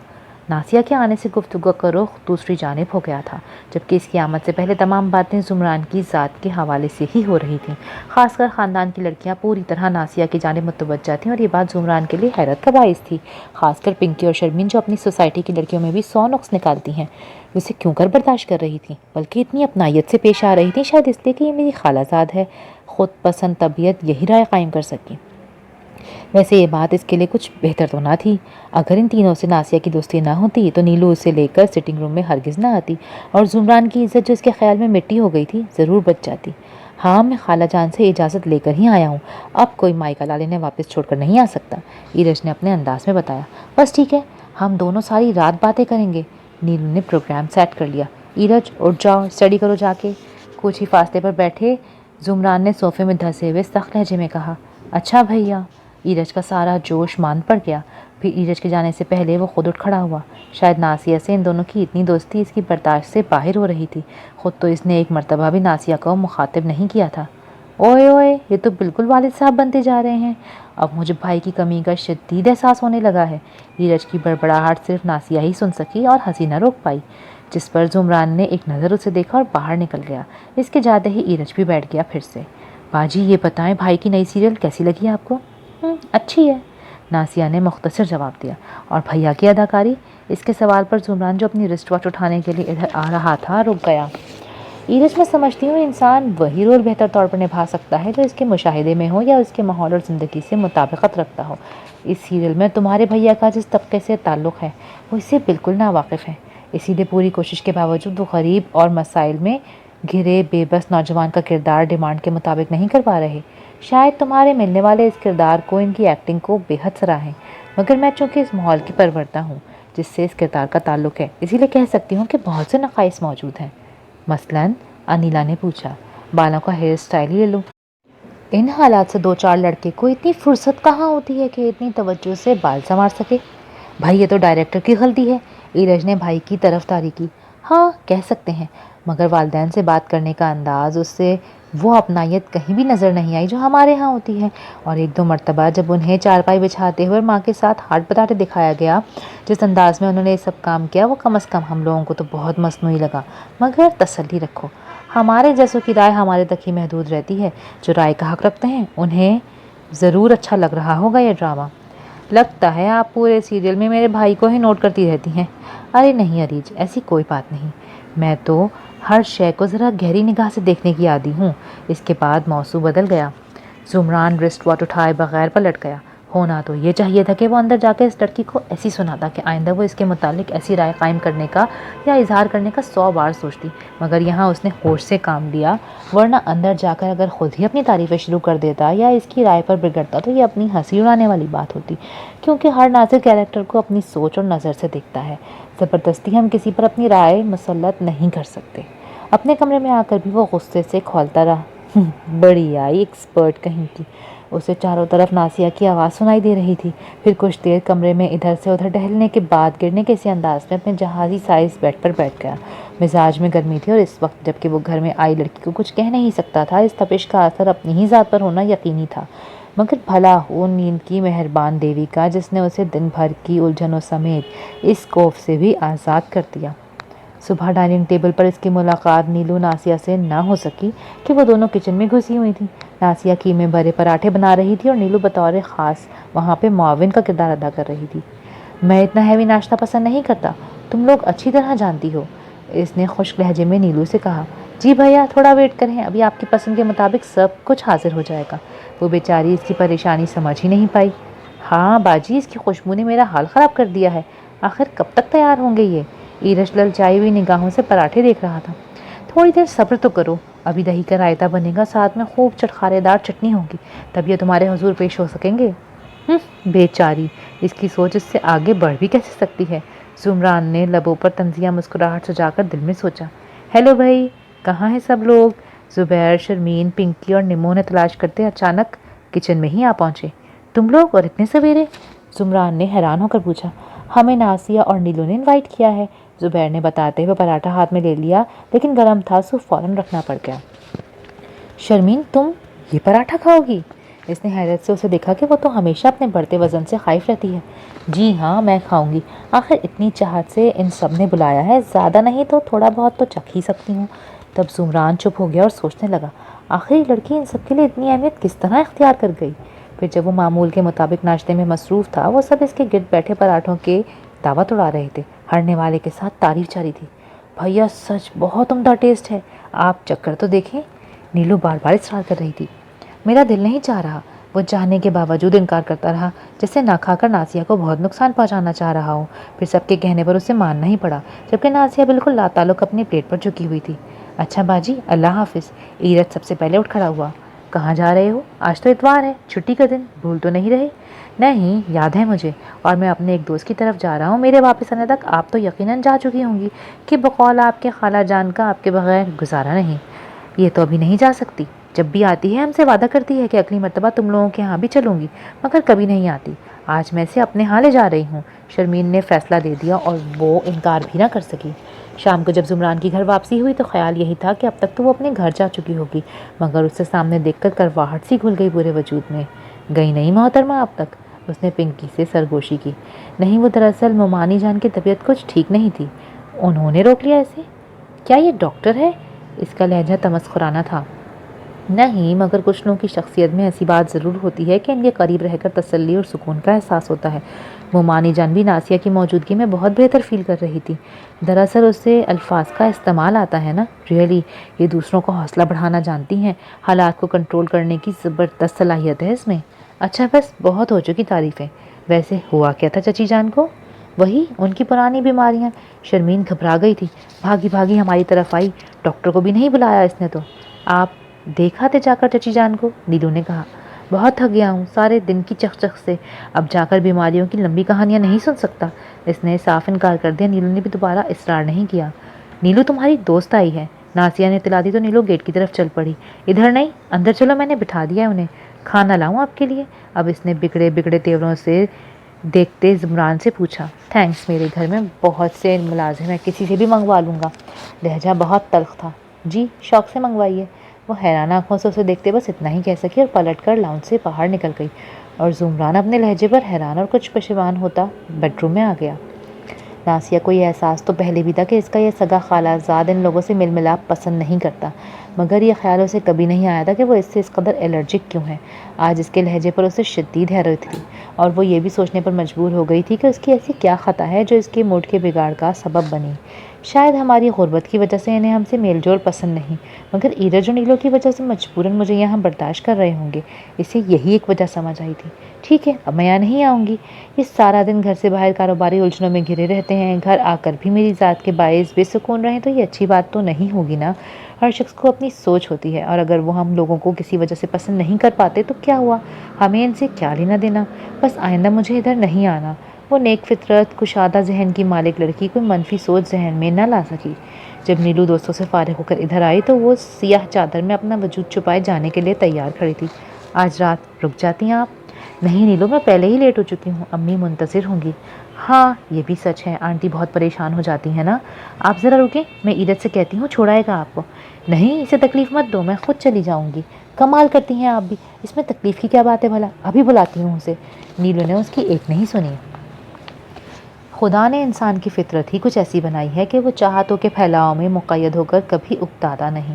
ناسیہ کے آنے سے گفتگو کا رخ دوسری جانب ہو گیا تھا، جبکہ اس کی آمد سے پہلے تمام باتیں زمران کی ذات کے حوالے سے ہی ہو رہی تھیں۔ خاص کر خاندان کی لڑکیاں پوری طرح ناسیہ کی جانب متوجہ تھیں اور یہ بات زمران کے لیے حیرت کا باعث تھی۔ خاص کر پنکی اور شرمین جو اپنی سوسائٹی کی لڑکیوں میں بھی 100 نقص نکالتی ہیں، اسے کیوں کر برداشت کر رہی تھیں، بلکہ اتنی اپنائیت سے پیش آ رہی تھیں، شاید اس لیے کہ یہ میری خالہ زاد ہے۔ خود پسند طبیعت یہی رائے قائم کر سکی۔ ویسے یہ بات اس کے لیے کچھ بہتر تو نہ تھی۔ اگر ان تینوں سے ناسیہ کی دوستی نہ ہوتی تو نیلو اسے لے کر سٹنگ روم میں ہرگز نہ آتی اور زمران کی عزت جو اس کے خیال میں مٹی ہو گئی تھی ضرور بچ جاتی۔ ہاں، میں خالہ جان سے اجازت لے کر ہی آیا ہوں، اب کوئی مائیکا لالے نے واپس چھوڑ کر نہیں آ سکتا، ایرج نے اپنے انداز میں بتایا۔ بس ٹھیک ہے، ہم دونوں ساری رات باتیں کریں گے۔ نیلو نے پروگرام سیٹ کر لیا۔ ایرج اٹھ جاؤ، اسٹڈی کرو جا کے۔ کچھ ہی فاصلے پر بیٹھے زمران نے صوفے میں دھسے ہوئے سخت لہجے میں کہا۔ اچھا بھیا۔ ایرج کا سارا جوش مان پڑ گیا۔ پھر ایرج کے جانے سے پہلے وہ خود اٹھ کھڑا ہوا۔ شاید ناسیہ سے ان دونوں کی اتنی دوستی اس کی برداشت سے باہر ہو رہی تھی۔ خود تو اس نے ایک مرتبہ بھی ناسیہ کو مخاطب نہیں کیا تھا۔ اوئے اوئے، یہ تو بالکل والد صاحب بنتے جا رہے ہیں۔ اب مجھے بھائی کی کمی کا شدید احساس ہونے لگا ہے۔ ایرج کی بڑبڑاہٹ صرف ناسیہ ہی سن سکی اور ہنسی نہ روک پائی، جس پر زمران نے ایک نظر اسے دیکھا اور باہر نکل گیا۔ اس کے جاتے ہی ایرج بھی بیٹھ گیا پھر سے۔ باجی یہ بتائیں، بھائی کی نئی سیریل کیسی لگی آپ کو؟ اچھی ہے، ناسیہ نے مختصر جواب دیا۔ اور بھیا کی اداکاری؟ اس کے سوال پر زمران جو اپنی رسٹ واچ اٹھانے کے لیے ادھر آ رہا تھا رک گیا۔ ایرج، میں سمجھتی ہوں انسان وہی رول بہتر طور پر نبھا سکتا ہے جو اس کے مشاہدے میں ہو یا اس کے ماحول اور زندگی سے مطابقت رکھتا ہو۔ اس سیریل میں تمہارے بھیا کا جس طبقے سے تعلق ہے وہ اس سے بالکل ناواقف ہے، اسی لیے پوری کوشش کے باوجود وہ غریب اور مسائل میں گھرے بے بس نوجوان کا کردار ڈیمانڈ کے مطابق نہیں کر پا رہے۔ شاید تمہارے ملنے والے اس کردار کو، ان کی ایکٹنگ کو بے حد سراہیں، مگر میں چونکہ اس ماحول کی پروردہ ہوں جس سے اس کردار کا تعلق ہے، اسی لیے کہہ سکتی ہوں کہ بہت سے نقائص موجود ہیں۔ مثلاً؟ انیلا نے پوچھا۔ بالوں کا ہیئر سٹائل ہی لے لو۔ ان حالات سے دو چار لڑکے کو اتنی فرصت کہاں ہوتی ہے کہ اتنی توجہ سے بال سنوار سکے؟ بھائی یہ تو ڈائریکٹر کی غلطی ہے، ایرج نے بھائی کی طرفداری کی۔ ہاں کہہ سکتے ہیں، مگر والدین سے بات کرنے کا انداز، اس سے وہ اپنائیت کہیں بھی نظر نہیں آئی جو ہمارے ہاں ہوتی ہے۔ اور ایک دو مرتبہ جب انہیں چارپائی بچھاتے ہوئے ماں کے ساتھ ہاٹ بٹاٹے دکھایا گیا، جس انداز میں انہوں نے یہ سب کام کیا، وہ کم از کم ہم لوگوں کو تو بہت مصنوعی لگا۔ مگر تسلی رکھو، ہمارے جیسوں کی رائے ہمارے تک ہی محدود رہتی ہے، جو رائے کا حق رکھتے ہیں انہیں ضرور اچھا لگ رہا ہوگا یہ ڈرامہ۔ لگتا ہے آپ پورے سیریل میں میرے بھائی کو ہی نوٹ کرتی رہتی ہیں۔ ارے نہیں عریج، ایسی کوئی بات نہیں، میں تو ہر شے کو ذرا گہری نگاہ سے دیکھنے کی عادی ہوں۔ اس کے بعد موضوع بدل گیا۔ زمران رسٹ واٹ اٹھائے بغیر پلٹ گیا۔ ہونا تو یہ چاہیے تھا کہ وہ اندر جا کے اس لڑکی کو ایسی سناتا کہ آئندہ وہ اس کے متعلق ایسی رائے قائم کرنے کا یا اظہار کرنے کا 100 بار سوچتی، مگر یہاں اس نے ہوش سے کام لیا، ورنہ اندر جا کر اگر خود ہی اپنی تعریفیں شروع کر دیتا یا اس کی رائے پر بگڑتا تو یہ اپنی ہنسی اڑانے والی بات ہوتی، کیونکہ ہر ناظر کیریکٹر کو اپنی سوچ اور نظر سے دیکھتا ہے۔ زبردستی ہم کسی پر اپنی رائے مسلط نہیں کر سکتے۔ اپنے کمرے میں آ کر بھی وہ غصے سے کھولتا رہا۔ بڑی آئی ایکسپرٹ کہیں کی۔ اسے چاروں طرف ناسیہ کی آواز سنائی دے رہی تھی۔ پھر کچھ دیر کمرے میں ادھر سے ادھر ٹہلنے کے بعد گرنے کے اسی انداز میں اپنے جہازی سائز بیڈ پر بیٹھ گیا۔ مزاج میں گرمی تھی اور اس وقت جبکہ وہ گھر میں آئی لڑکی کو کچھ کہہ نہیں سکتا تھا، اس تپش کا اثر اپنی ہی ذات پر ہونا یقینی تھا۔ مگر بھلا ہو نیند کی مہربان دیوی کا، جس نے اسے دن بھر کی الجھنوں سمیت اس خوف سے بھی آزاد کر دیا۔ صبح ڈائننگ ٹیبل پر اس کی ملاقات نیلو ناسیہ سے نہ ہو سکی کہ وہ دونوں کچن میں گھسی ہوئی تھیں۔ ناسیہ قیمے بھرے پراٹھے بنا رہی تھی اور نیلو بطور خاص وہاں پہ معاون کا کردار ادا کر رہی تھی۔ میں اتنا ہیوی ناشتہ پسند نہیں کرتا، تم لوگ اچھی طرح جانتی ہو، اس نے خشک لہجے میں نیلو سے کہا۔ جی بھیا تھوڑا ویٹ کریں، ابھی آپ کی پسند کے مطابق سب کچھ حاضر ہو جائے گا۔ وہ بیچاری اس کی پریشانی سمجھ ہی نہیں پائی۔ ہاں باجی، اس کی خوشبو نے میرا حال خراب کر دیا ہے، آخر کب تک تیار ہوں گے یہ؟ ایرج للچائی ہوئی نگاہوں سے پراٹھے دیکھ رہا تھا۔ تھوڑی دیر صبر تو کرو، ابھی دہی کا رائتا بنے گا، ساتھ میں خوب چٹخارے دار چٹنی ہوگی، تب یہ تمہارے حضور پیش ہو سکیں گے۔ بیچاری، اس کی سوچ اس سے آگے بڑھ بھی کیسے سکتی ہے؟ زمران نے لبوں پر طنزیہ مسکراہٹ سجا کر دل میں سوچا۔ ہیلو بھائی، کہاں ہیں سب لوگ؟ زبیر، شرمین، پنکی اور نمو نے تلاش کرتے اچانک کچن میں ہی آ پہنچے۔ تم لوگ اور اتنے سویرے؟ زمران نے حیران ہو کر پوچھا۔ ہمیں ناسیہ اور نیلو نے انوائٹ کیا ہے، زبیر نے بتاتے ہوئے پراٹھا ہاتھ میں لے لیا، لیکن گرم تھا سو فوراً رکھنا پڑ گیا۔ شرمین تم یہ پراٹھا کھاؤ گی؟ اس نے حیرت سے اسے دیکھا کہ وہ تو ہمیشہ اپنے بڑھتے وزن سے خائف رہتی ہے۔ جی ہاں میں کھاؤں گی، آخر اتنی چاہت سے ان سب نے بلایا ہے، زیادہ نہیں تو تھوڑا بہت تو چکھ ہی سکتی ہوں۔ تب زمران چپ ہو گیا اور سوچنے لگا، آخر یہ لڑکی ان سب کے لیے اتنی اہمیت کس طرح اختیار کر گئی؟ پھر جب وہ معمول کے مطابق ناشتے میں مصروف تھا، وہ سب اس کے گرد بیٹھے پراٹھوں کے دعوت اڑا رہے تھے، ہرنے والے کے ساتھ تعریف جاری تھی۔ بھیا سچ بہت عمدہ ٹیسٹ ہے، آپ چکر تو دیکھیں، نیلو بار بار اصرار کر رہی تھی۔ میرا دل نہیں چاہ رہا، وہ چاہنے کے باوجود انکار کرتا رہا، جیسے نہ کھا کر ناسیہ کو بہت نقصان پہنچانا چاہ رہا ہو۔ پھر سب کے کہنے پر اسے ماننا ہی پڑا، جبکہ ناسیہ بالکل لاتعلق اپنی پلیٹ پر جھکی ہوئی تھی۔ اچھا باجی، اللہ حافظ۔ ایرج سب سے پہلے اٹھ کھڑا ہوا۔ کہاں جا رہے ہو؟ آج تو اتوار ہے، چھٹی کا دن، بھول تو نہیں رہے؟ نہیں، یاد ہے مجھے، اور میں اپنے ایک دوست کی طرف جا رہا ہوں، میرے واپس آنے تک آپ تو یقیناً جا چکی ہوں گی کہ بقول آپ کے خالہ جان کا آپ کے بغیر گزارا نہیں۔ یہ تو ابھی نہیں جا سکتی، جب بھی آتی ہے ہم سے وعدہ کرتی ہے کہ اگلی مرتبہ تم لوگوں کے ہاں بھی چلوں گی، مگر کبھی نہیں آتی۔ آج میں اسے اپنے ہاں لے جا رہی ہوں، شرمین نے فیصلہ دے دیا اور وہ انکار بھی نہ کر سکی۔ شام کو جب زمران کی گھر واپسی ہوئی تو خیال یہی تھا کہ اب تک تو وہ اپنے گھر جا چکی ہوگی، مگر اسے سامنے دیکھ کر کرواہٹ سی گھل گئی پورے وجود میں۔ گئی نہیں محترمہ اب تک؟ اس نے پنکی سے سرگوشی کی۔ نہیں، وہ دراصل مومانی جان کی طبیعت کچھ ٹھیک نہیں تھی۔ انہوں نے روک لیا اسے؟ کیا یہ ڈاکٹر ہے؟ اس کا لہجہ تمسخرانہ تھا۔ نہیں، مگر کچھ لوگوں کی شخصیت میں ایسی بات ضرور ہوتی ہے کہ ان کے قریب رہ کر تسلی اور سکون کا احساس ہوتا ہے۔ مومانی جان بھی ناسیہ کی موجودگی میں بہت بہتر فیل کر رہی تھی۔ دراصل اسے الفاظ کا استعمال آتا ہے نا، ریئلی یہ دوسروں کو حوصلہ بڑھانا جانتی ہیں، حالات کو کنٹرول کرنے کی زبردست صلاحیت ہے اس میں۔ اچھا بس بہت ہو چکی تعریفیں، ویسے ہوا کیا تھا چچی جان کو؟ وہی ان کی پرانی بیماریاں۔ شرمین گھبرا گئی تھی، بھاگی بھاگی ہماری طرف آئی۔ ڈاکٹر کو بھی نہیں بلایا اس نے تو؟ آپ دیکھا تھے جا کر چچی جان کو؟ نیلو نے کہا۔ بہت تھک گیا ہوں سارے دن کی چخ چخ سے، اب جا کر بیماریوں کی لمبی کہانیاں نہیں سن سکتا۔ اس نے صاف انکار کر دیا۔ نیلو نے بھی دوبارہ اصرار نہیں کیا۔ نیلو تمہاری دوست آئی ہے، ناسیہ نے اطلاع دی تو نیلو گیٹ کی طرف چل پڑی۔ ادھر نہیں، اندر چلو، میں نے بٹھا دیا ہے انہیں۔ کھانا لاؤں آپ کے لیے؟ اب اس نے بگڑے بگڑے تیوروں سے دیکھتے زمران سے پوچھا۔ تھینکس، میرے گھر میں بہت سے ملازم ہیں، کسی سے بھی منگوا لوں گا۔ لہجہ بہت تلخ تھا۔ جی شوق سے منگوائیے۔ وہ حیران آنکھوں سے اسے دیکھتے بس اتنا ہی کہہ سکی اور پلٹ کر لاؤنج سے باہر نکل گئی، اور زمران اپنے لہجے پر حیران اور کچھ پشیمان ہوتا بیڈ روم میں آ گیا۔ ناسیہ کو یہ احساس تو پہلے بھی تھا کہ اس کا یہ سگا خالہ زاد ان لوگوں سے مل ملاپ پسند نہیں کرتا، مگر یہ خیال اسے کبھی نہیں آیا تھا کہ وہ اس سے اس قدر الرجک کیوں ہے۔ آج اس کے لہجے پر اسے شدید حیرت تھی، اور وہ یہ بھی سوچنے پر مجبور ہو گئی تھی کہ اس کی ایسی کیا خطا ہے جو اس کے موڈ کے بگاڑ کا سبب بنی۔ شاید ہماری غربت کی وجہ سے انہیں ہم سے میل جول پسند نہیں، مگر ایرج اور نیلو کی وجہ سے مجبوراً مجھے یہاں برداشت کر رہے ہوں گے۔ اسے یہی ایک وجہ سمجھ آئی تھی۔ ٹھیک ہے، اب میں یہاں نہیں آؤں گی۔ یہ سارا دن گھر سے باہر کاروباری الجھنوں میں گھرے رہتے ہیں، گھر آ کر بھی میری ذات کے باعث بے سکون رہیں تو یہ اچھی بات تو نہیں ہوگی نا۔ ہر شخص کو اپنی سوچ ہوتی ہے، اور اگر وہ ہم لوگوں کو کسی وجہ سے پسند نہیں کر پاتے تو کیا ہوا، ہمیں ان سے کیا لینا دینا۔ بس آئندہ مجھے ادھر نہیں آنا۔ وہ نیک فطرت کشادہ ذہن کی مالک لڑکی کوئی منفی سوچ ذہن میں نہ لا سکی۔ جب نیلو دوستوں سے فارغ ہو کر ادھر آئی تو وہ سیاہ چادر میں اپنا وجود چھپائے جانے کے لیے تیار کھڑی تھی۔ آج رات رک جاتی ہیں آپ؟ نہیں نیلو، میں پہلے ہی لیٹ ہو چکی ہوں، امی منتظر ہوں گی۔ ہاں یہ بھی سچ ہے، آنٹی بہت پریشان ہو جاتی ہیں نا۔ آپ ذرا رکیں، میں ایرج سے کہتی ہوں چھوڑائے گا آپ کو۔ نہیں، اسے تکلیف مت دو، میں خود چلی جاؤں گی۔ کمال کرتی ہیں آپ بھی، اس میں تکلیف کی کیا بات ہے بھلا، ابھی بلاتی ہوں اسے۔ نیلو نے اس کی ایک نہیں سنی۔ خدا نے انسان کی فطرت ہی کچھ ایسی بنائی ہے کہ وہ چاہتوں کے پھیلاؤ میں مقید ہو کر کبھی اکتاتا نہیں۔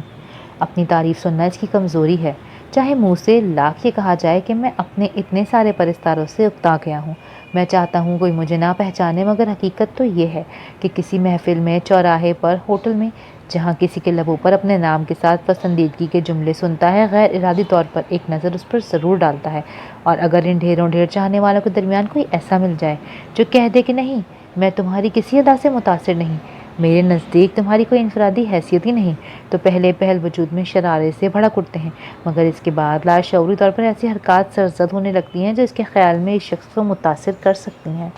اپنی تعریف سننا اس کی کمزوری ہے، چاہے منہ سے لاکھ یہ کہا جائے کہ میں اپنے اتنے سارے پرستاروں سے اکتا گیا ہوں۔ میں چاہتا ہوں کوئی مجھے نہ پہچانے، مگر حقیقت تو یہ ہے کہ کسی محفل میں، چوراہے پر، ہوٹل میں، جہاں کسی کے لبوں پر اپنے نام کے ساتھ پسندیدگی کے جملے سنتا ہے، غیر ارادی طور پر ایک نظر اس پر ضرور ڈالتا ہے۔ اور اگر ان ڈھیر چاہنے والوں کے درمیان کوئی ایسا مل جائے جو کہہ دے کہ نہیں، میں تمہاری کسی ادا سے متاثر نہیں، میرے نزدیک تمہاری کوئی انفرادی حیثیت ہی نہیں، تو پہلے پہل وجود میں شرارے سے بھڑک اٹھتے ہیں، مگر اس کے بعد لاشعوری طور پر ایسی حرکات سرزد ہونے لگتی ہیں جو اس کے خیال میں اس شخص کو متاثر کر سکتی ہیں۔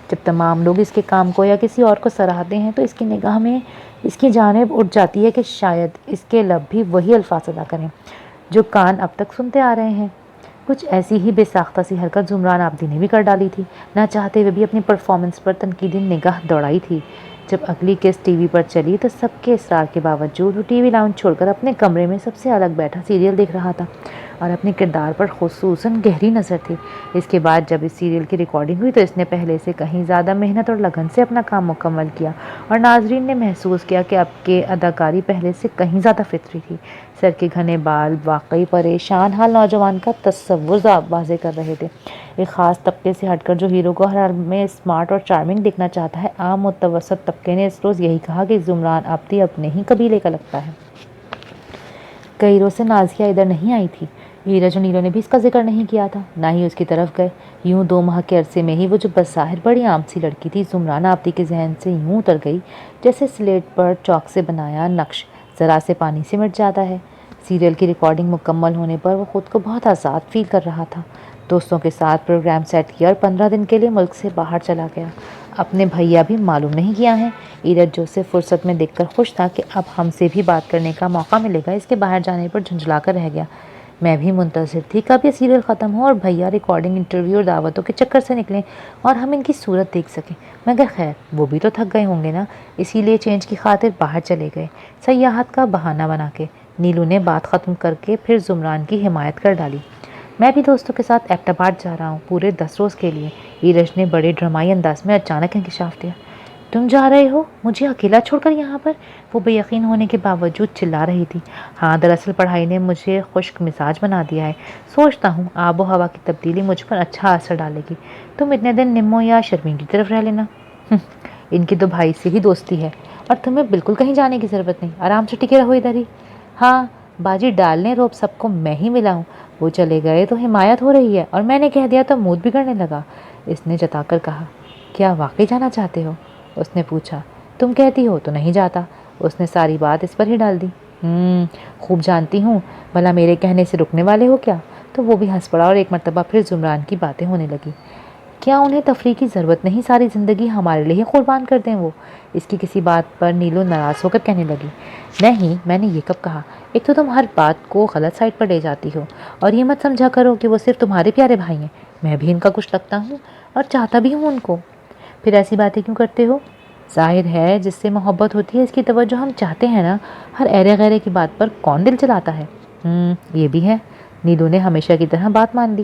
جب تمام لوگ اس کے کام کو یا کسی اور کو سراہتے ہیں تو اس کی نگاہ میں اس کی جانب اٹھ جاتی ہے کہ شاید اس کے لب بھی وہی الفاظ ادا کریں جو کان اب تک سنتے آ رہے ہیں۔ کچھ ایسی ہی بے ساختہ سی حرکت زمران آبدی نے بھی کر ڈالی تھی، نہ چاہتے ہوئے بھی اپنی پرفارمنس پر تنقیدی نگاہ دوڑائی تھی۔ جب اگلی قسط ٹی وی پر چلی تو سب کے اصرار کے باوجود وہ ٹی وی لاؤنج چھوڑ کر اپنے کمرے میں سب سے الگ بیٹھا سیریل دیکھ رہا تھا، اور اپنے کردار پر خصوصاً گہری نظر تھی۔ اس کے بعد جب اس سیریل کی ریکارڈنگ ہوئی تو اس نے پہلے سے کہیں زیادہ محنت اور لگن سے اپنا کام مکمل کیا، اور ناظرین نے محسوس کیا کہ اب کے اداکاری پہلے سے کہیں زیادہ فطری تھی۔ سر کے گھنے بال واقعی پریشان حال نوجوان کا تصور واضح کر رہے تھے۔ ایک خاص طبقے سے ہٹ کر جو ہیرو کو ہر حال میں اسمارٹ اور چارمنگ دیکھنا چاہتا ہے، عام متوسط طبقے نے اس روز یہی کہا کہ زمران آبدی اپنے ہی قبیلے کا لگتا ہے۔ کئی روز سے نازیہ ادھر نہیں آئی تھی۔ ایرج اور نیلو نے بھی اس کا ذکر نہیں کیا تھا، نہ ہی اس کی طرف گئے۔ یوں 2 ماہ کے عرصے میں ہی وہ جو بظاہر بڑی عام سی لڑکی تھی، زمران آبدی کے ذہن سے یوں اتر گئی جیسے سلیٹ پر چاک سے بنایا نقش ذرا سے پانی سے مٹ جاتا ہے۔ سیریل کی ریکارڈنگ مکمل ہونے پر وہ خود کو بہت آزاد فیل کر رہا تھا۔ دوستوں کے ساتھ پروگرام سیٹ کیا اور 15 دن کے لیے ملک سے باہر چلا گیا۔ اپنے بھیا بھی معلوم نہیں کیا ہے۔ ایرج جو اسے فرصت میں دیکھ کر خوش تھا کہ اب ہم سے بھی بات کرنے کا موقع ملے گا، اس کے باہر جانے پر جھنجھلا کر رہ گیا۔ میں بھی منتظر تھی کب یہ سیریل ختم ہو اور بھیا ریکارڈنگ، انٹرویو اور دعوتوں کے چکر سے نکلیں اور ہم ان کی صورت دیکھ سکیں، مگر خیر وہ بھی تو تھک گئے ہوں گے نا، اسی لیے چینج کی خاطر باہر چلے گئے، سیاحت کا بہانہ بنا کے۔ نیلو نے بات ختم کر کے پھر زمران کی حمایت کر ڈالی۔ میں بھی دوستوں کے ساتھ ایبٹ آباد جا رہا ہوں، پورے 10 روز کے لیے۔ ایرج نے بڑے ڈرامائی انداز میں اچانک انکشاف دیا۔ تم جا رہے ہو مجھے اکیلا چھوڑ کر یہاں پر؟ وہ بے یقین ہونے کے باوجود چلا رہی تھی۔ ہاں، دراصل پڑھائی نے مجھے خشک مزاج بنا دیا ہے، سوچتا ہوں آب و ہوا کی تبدیلی مجھ پر اچھا اثر ڈالے گی۔ تم اتنے دن نمو یا شرمین کی طرف رہ لینا۔ ان کی تو بھائی سے ہی دوستی ہے، اور تمہیں بالکل کہیں جانے کی ضرورت نہیں، آرام سے ٹکے رہو ادھر ہی۔ ہاں، باجی ڈالنے روب سب کو میں ہی ملا ہوں، وہ چلے گئے تو حمایت ہو رہی ہے، اور میں نے کہہ دیا تو مود بگڑنے لگا، اس نے جتا کر کہا۔ کیا واقعی جانا چاہتے ہو؟ اس نے پوچھا۔ تم کہتی ہو تو نہیں جاتا، اس نے ساری بات اس پر ہی ڈال دی۔ خوب جانتی ہوں، بھلا میرے کہنے سے رکنے والے ہو کیا؟ تو وہ بھی ہنس پڑا اور ایک مرتبہ پھر زمران کی باتیں ہونے لگی۔ کیا انہیں تفریح کی ضرورت نہیں، ساری زندگی ہمارے لیے ہی قربان کر دیں وہ؟ اس کی کسی بات پر نیلو ناراض ہو کر کہنے لگی۔ نہیں، میں نے یہ کب کہا؟ ایک تو تم ہر بات کو غلط سائڈ پر لے جاتی ہو، اور یہ مت سمجھا کرو کہ وہ صرف تمہارے پیارے بھائی ہیں، میں بھی ان کا کچھ لگتا ہوں اور چاہتا بھی ہوں ان کو۔ پھر ایسی باتیں کیوں کرتے ہو؟ ظاہر ہے جس سے محبت ہوتی ہے اس کی توجہ ہم چاہتے ہیں نا، ہر ایرے غیرے کی بات پر کون دل چلاتا ہے؟ یہ بھی ہے۔ نیلو نے ہمیشہ کی طرح بات مان لی۔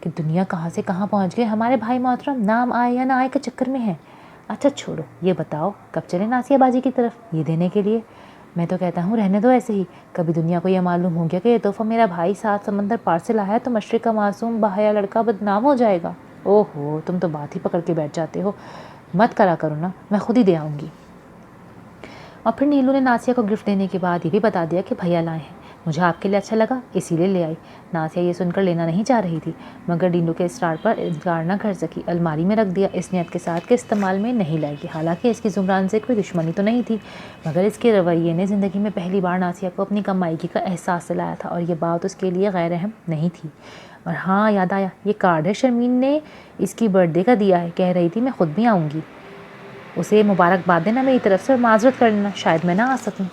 کہ دنیا کہاں سے کہاں پہنچ گئے. ہمارے بھائی محترم نام آئے یا نہ آئے کے چکر میں ہیں. اچھا چھوڑو، یہ بتاؤ کب چلے ناسیہ باجی کی طرف یہ دینے کے لیے؟ میں تو کہتا ہوں رہنے دو ایسے ہی. کبھی دنیا کو یہ معلوم ہو گیا کہ یہ تحفہ میرا بھائی 7 سمندر پار سے لایا ہے تو مشرق کا معصوم باحیا لڑکا بدنام ہو جائے گا. او ہو، تم تو بات ہی پکڑ کے بیٹھ جاتے ہو. مت کرا کرو نا، میں خود ہی دے آؤں گی. اور پھر نیلو نے ناسیہ کو گفٹ دینے کے بعد یہ بھی بتا دیا کہ بھیا لائے ہیں، مجھے آپ کے لیے اچھا لگا اسی لیے لے آئی. ناسیہ یہ سن کر لینا نہیں چاہ رہی تھی، مگر نیلو کے اصرار پر انکار نہ کر سکی. الماری میں رکھ دیا اس نیت کے ساتھ کہ استعمال میں نہیں لائے گی. حالانکہ اس کی زمران سے کوئی دشمنی تو نہیں تھی، مگر اس کے رویے نے زندگی میں پہلی بار ناسیہ کو اپنی کمائیگی کا احساس دلایا تھا، اور یہ بات اس کے لیے غیر اہم نہیں تھی. اور ہاں یاد آیا، یہ کارڈ ہے شرمین نے اس کی برتھ ڈے کا دیا ہے. کہہ رہی تھی میں خود بھی آؤں گی. اسے مبارکباد دینا میری طرف سے اور معذرت کر لینا شاید میں نہ آ سکوں.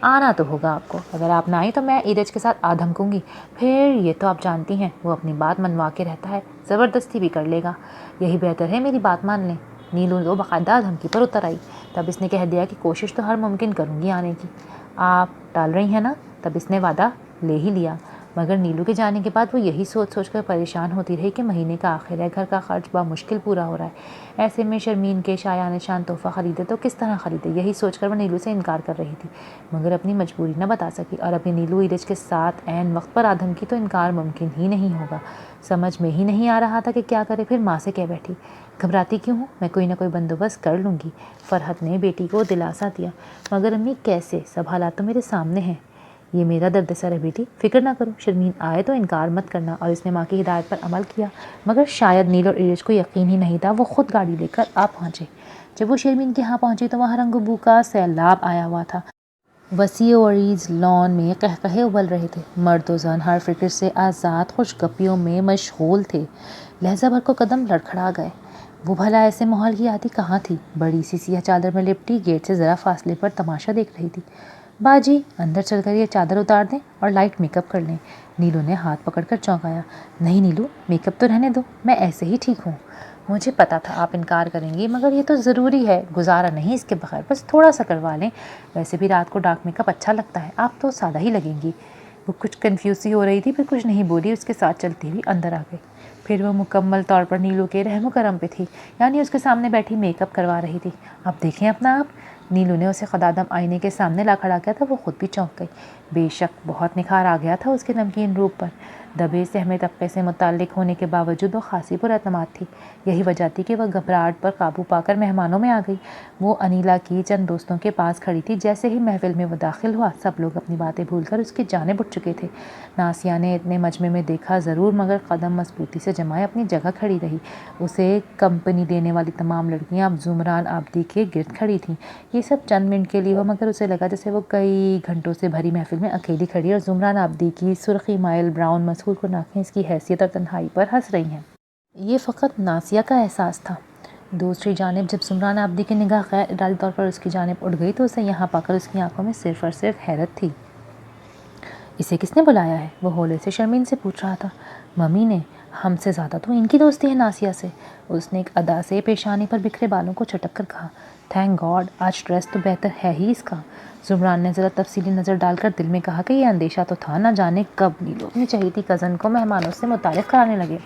آنا تو ہوگا آپ کو. اگر آپ نہ آئی تو میں ایرج کے ساتھ آ دھمکوں گی. پھر یہ تو آپ جانتی ہیں وہ اپنی بات منوا کے رہتا ہے، زبردستی بھی کر لے گا. یہی بہتر ہے میری بات مان لیں. نیلو تو باقاعدہ دھمکی پر اتر آئی. تب اس نے کہہ دیا کہ کوشش تو ہر ممکن کروں گی آنے کی. آپ ٹال رہی ہیں نا؟ تب اس نے وعدہ لے ہی لیا. مگر نیلو کے جانے کے بعد وہ یہی سوچ سوچ کر پریشان ہوتی رہی کہ مہینے کا آخر ہے، گھر کا خرچ بمشکل پورا ہو رہا ہے. ایسے میں شرمین کے شایان نشان تحفہ خریدے تو کس طرح خریدے؟ یہی سوچ کر وہ نیلو سے انکار کر رہی تھی، مگر اپنی مجبوری نہ بتا سکی. اور ابھی نیلو ایرج کے ساتھ عین وقت پر آدم کی تو انکار ممکن ہی نہیں ہوگا. سمجھ میں ہی نہیں آ رہا تھا کہ کیا کرے. پھر ماں سے کہہ بیٹھی، گھبراتی کیوں ہوں، میں کوئی نہ کوئی بندوبست کر لوں گی. فرحت نے بیٹی کو دلاسا دیا. مگر امی کیسے؟ سب حالات تو میرے سامنے ہیں. یہ میرا درد سر ہے بیٹی، فکر نہ کرو. شرمین آئے تو انکار مت کرنا. اور اس نے ماں کی ہدایت پر عمل کیا. مگر شاید نیلو اور ایرج کو یقین ہی نہیں تھا. وہ خود گاڑی لے کر آ پہنچے. جب وہ شرمین کے ہاں پہنچی تو وہاں رنگ و بو کا سیلاب آیا ہوا تھا. وسیع و عریض لان میں قہقہے ابل رہے تھے. مرد و زن ہر فکر سے آزاد خوش گپیوں میں مشغول تھے. لہجہ بھر کو قدم لڑکھڑا گئے. وہ بھلا ایسے ماحول کی عادی کہاں تھی؟ بڑی سی سیاہ چادر میں لپٹی گیٹ سے ذرا فاصلے پر تماشا دیکھ رہی تھی. باجی اندر چل کر یہ چادر اتار دیں اور لائٹ میک اپ کر لیں. نیلو نے ہاتھ پکڑ کر چونکایا. نہیں نیلو، میک اپ تو رہنے دو، میں ایسے ہی ٹھیک ہوں. مجھے پتا تھا آپ انکار کریں گی، مگر یہ تو ضروری ہے، گزارا نہیں اس کے بغیر. بس تھوڑا سا کروا لیں. ویسے بھی رات کو ڈارک میک اپ اچھا لگتا ہے، آپ تو سادہ ہی لگیں گی. وہ کچھ کنفیوز سی ہو رہی تھی، پھر کچھ نہیں بولی. اس کے ساتھ چلتی ہوئی اندر آ گئی. پھر وہ مکمل طور پر نیلو کے رحم و کرم پہ تھی، یعنی اس کے سامنے بیٹھی میک اپ کروا رہی تھی. اب دیکھیں اپنا آپ. نیلو نے اسے خدادم آئینے کے سامنے لا کھڑا کیا تھا. وہ خود بھی چونک گئی. بے شک بہت نکھار آ گیا تھا اس کے نمکین روپ پر. دبے سہمے طبقے سے متعلق ہونے کے باوجود وہ خاصی پر اعتماد تھی. یہی وجہ تھی کہ وہ گھبراہٹ پر قابو پا کر مہمانوں میں آ گئی. وہ انیلا کی چند دوستوں کے پاس کھڑی تھی. جیسے ہی محفل میں وہ داخل ہوا، سب لوگ اپنی باتیں بھول کر اس کی جانب اٹھ چکے تھے. ناسیہ نے اتنے مجمع میں دیکھا ضرور، مگر قدم مضبوطی سے جمائے اپنی جگہ کھڑی رہی. اسے کمپنی دینے والی تمام لڑکیاں اب زمران آبدی کے گرد کھڑی تھیں. یہ سب چند منٹ کے لیے ہوا، مگر اسے لگا جیسے وہ کئی گھنٹوں سے بھری محفل میں اکیلی کھڑی اور زمران آبدی کی سرخی مائل براؤن مسحور کن آنکھیں اس کی حیثیت اور تنہائی پر ہنس رہی ہیں. یہ فقط ناسیہ کا احساس تھا. دوسری جانب جب زمران آبدی کی نگاہ غیر ارادی طور پر اس کی جانب اٹھ گئی تو اسے یہاں پا کر اس کی آنکھوں میں صرف اور صرف حیرت تھی. اسے کس نے بلایا ہے؟ وہ ہولے سے شرمین سے پوچھ رہا تھا. ممی نے. ہم سے زیادہ تو ان کی دوستی ہے ناسیہ سے. اس نے ایک ادا سے پیشانی پر بکھرے بالوں کو چٹک کر کہا. تھینک گاڈ آج ڈریس تو بہتر ہے ہی اس کا. زمران نے ذرا تفصیلی نظر ڈال کر دل میں کہا کہ یہ اندیشہ تو تھا، نہ جانے کب نیلو اپنی چہیتی کزن کو مہمانوں سے متعارف کرانے لگے.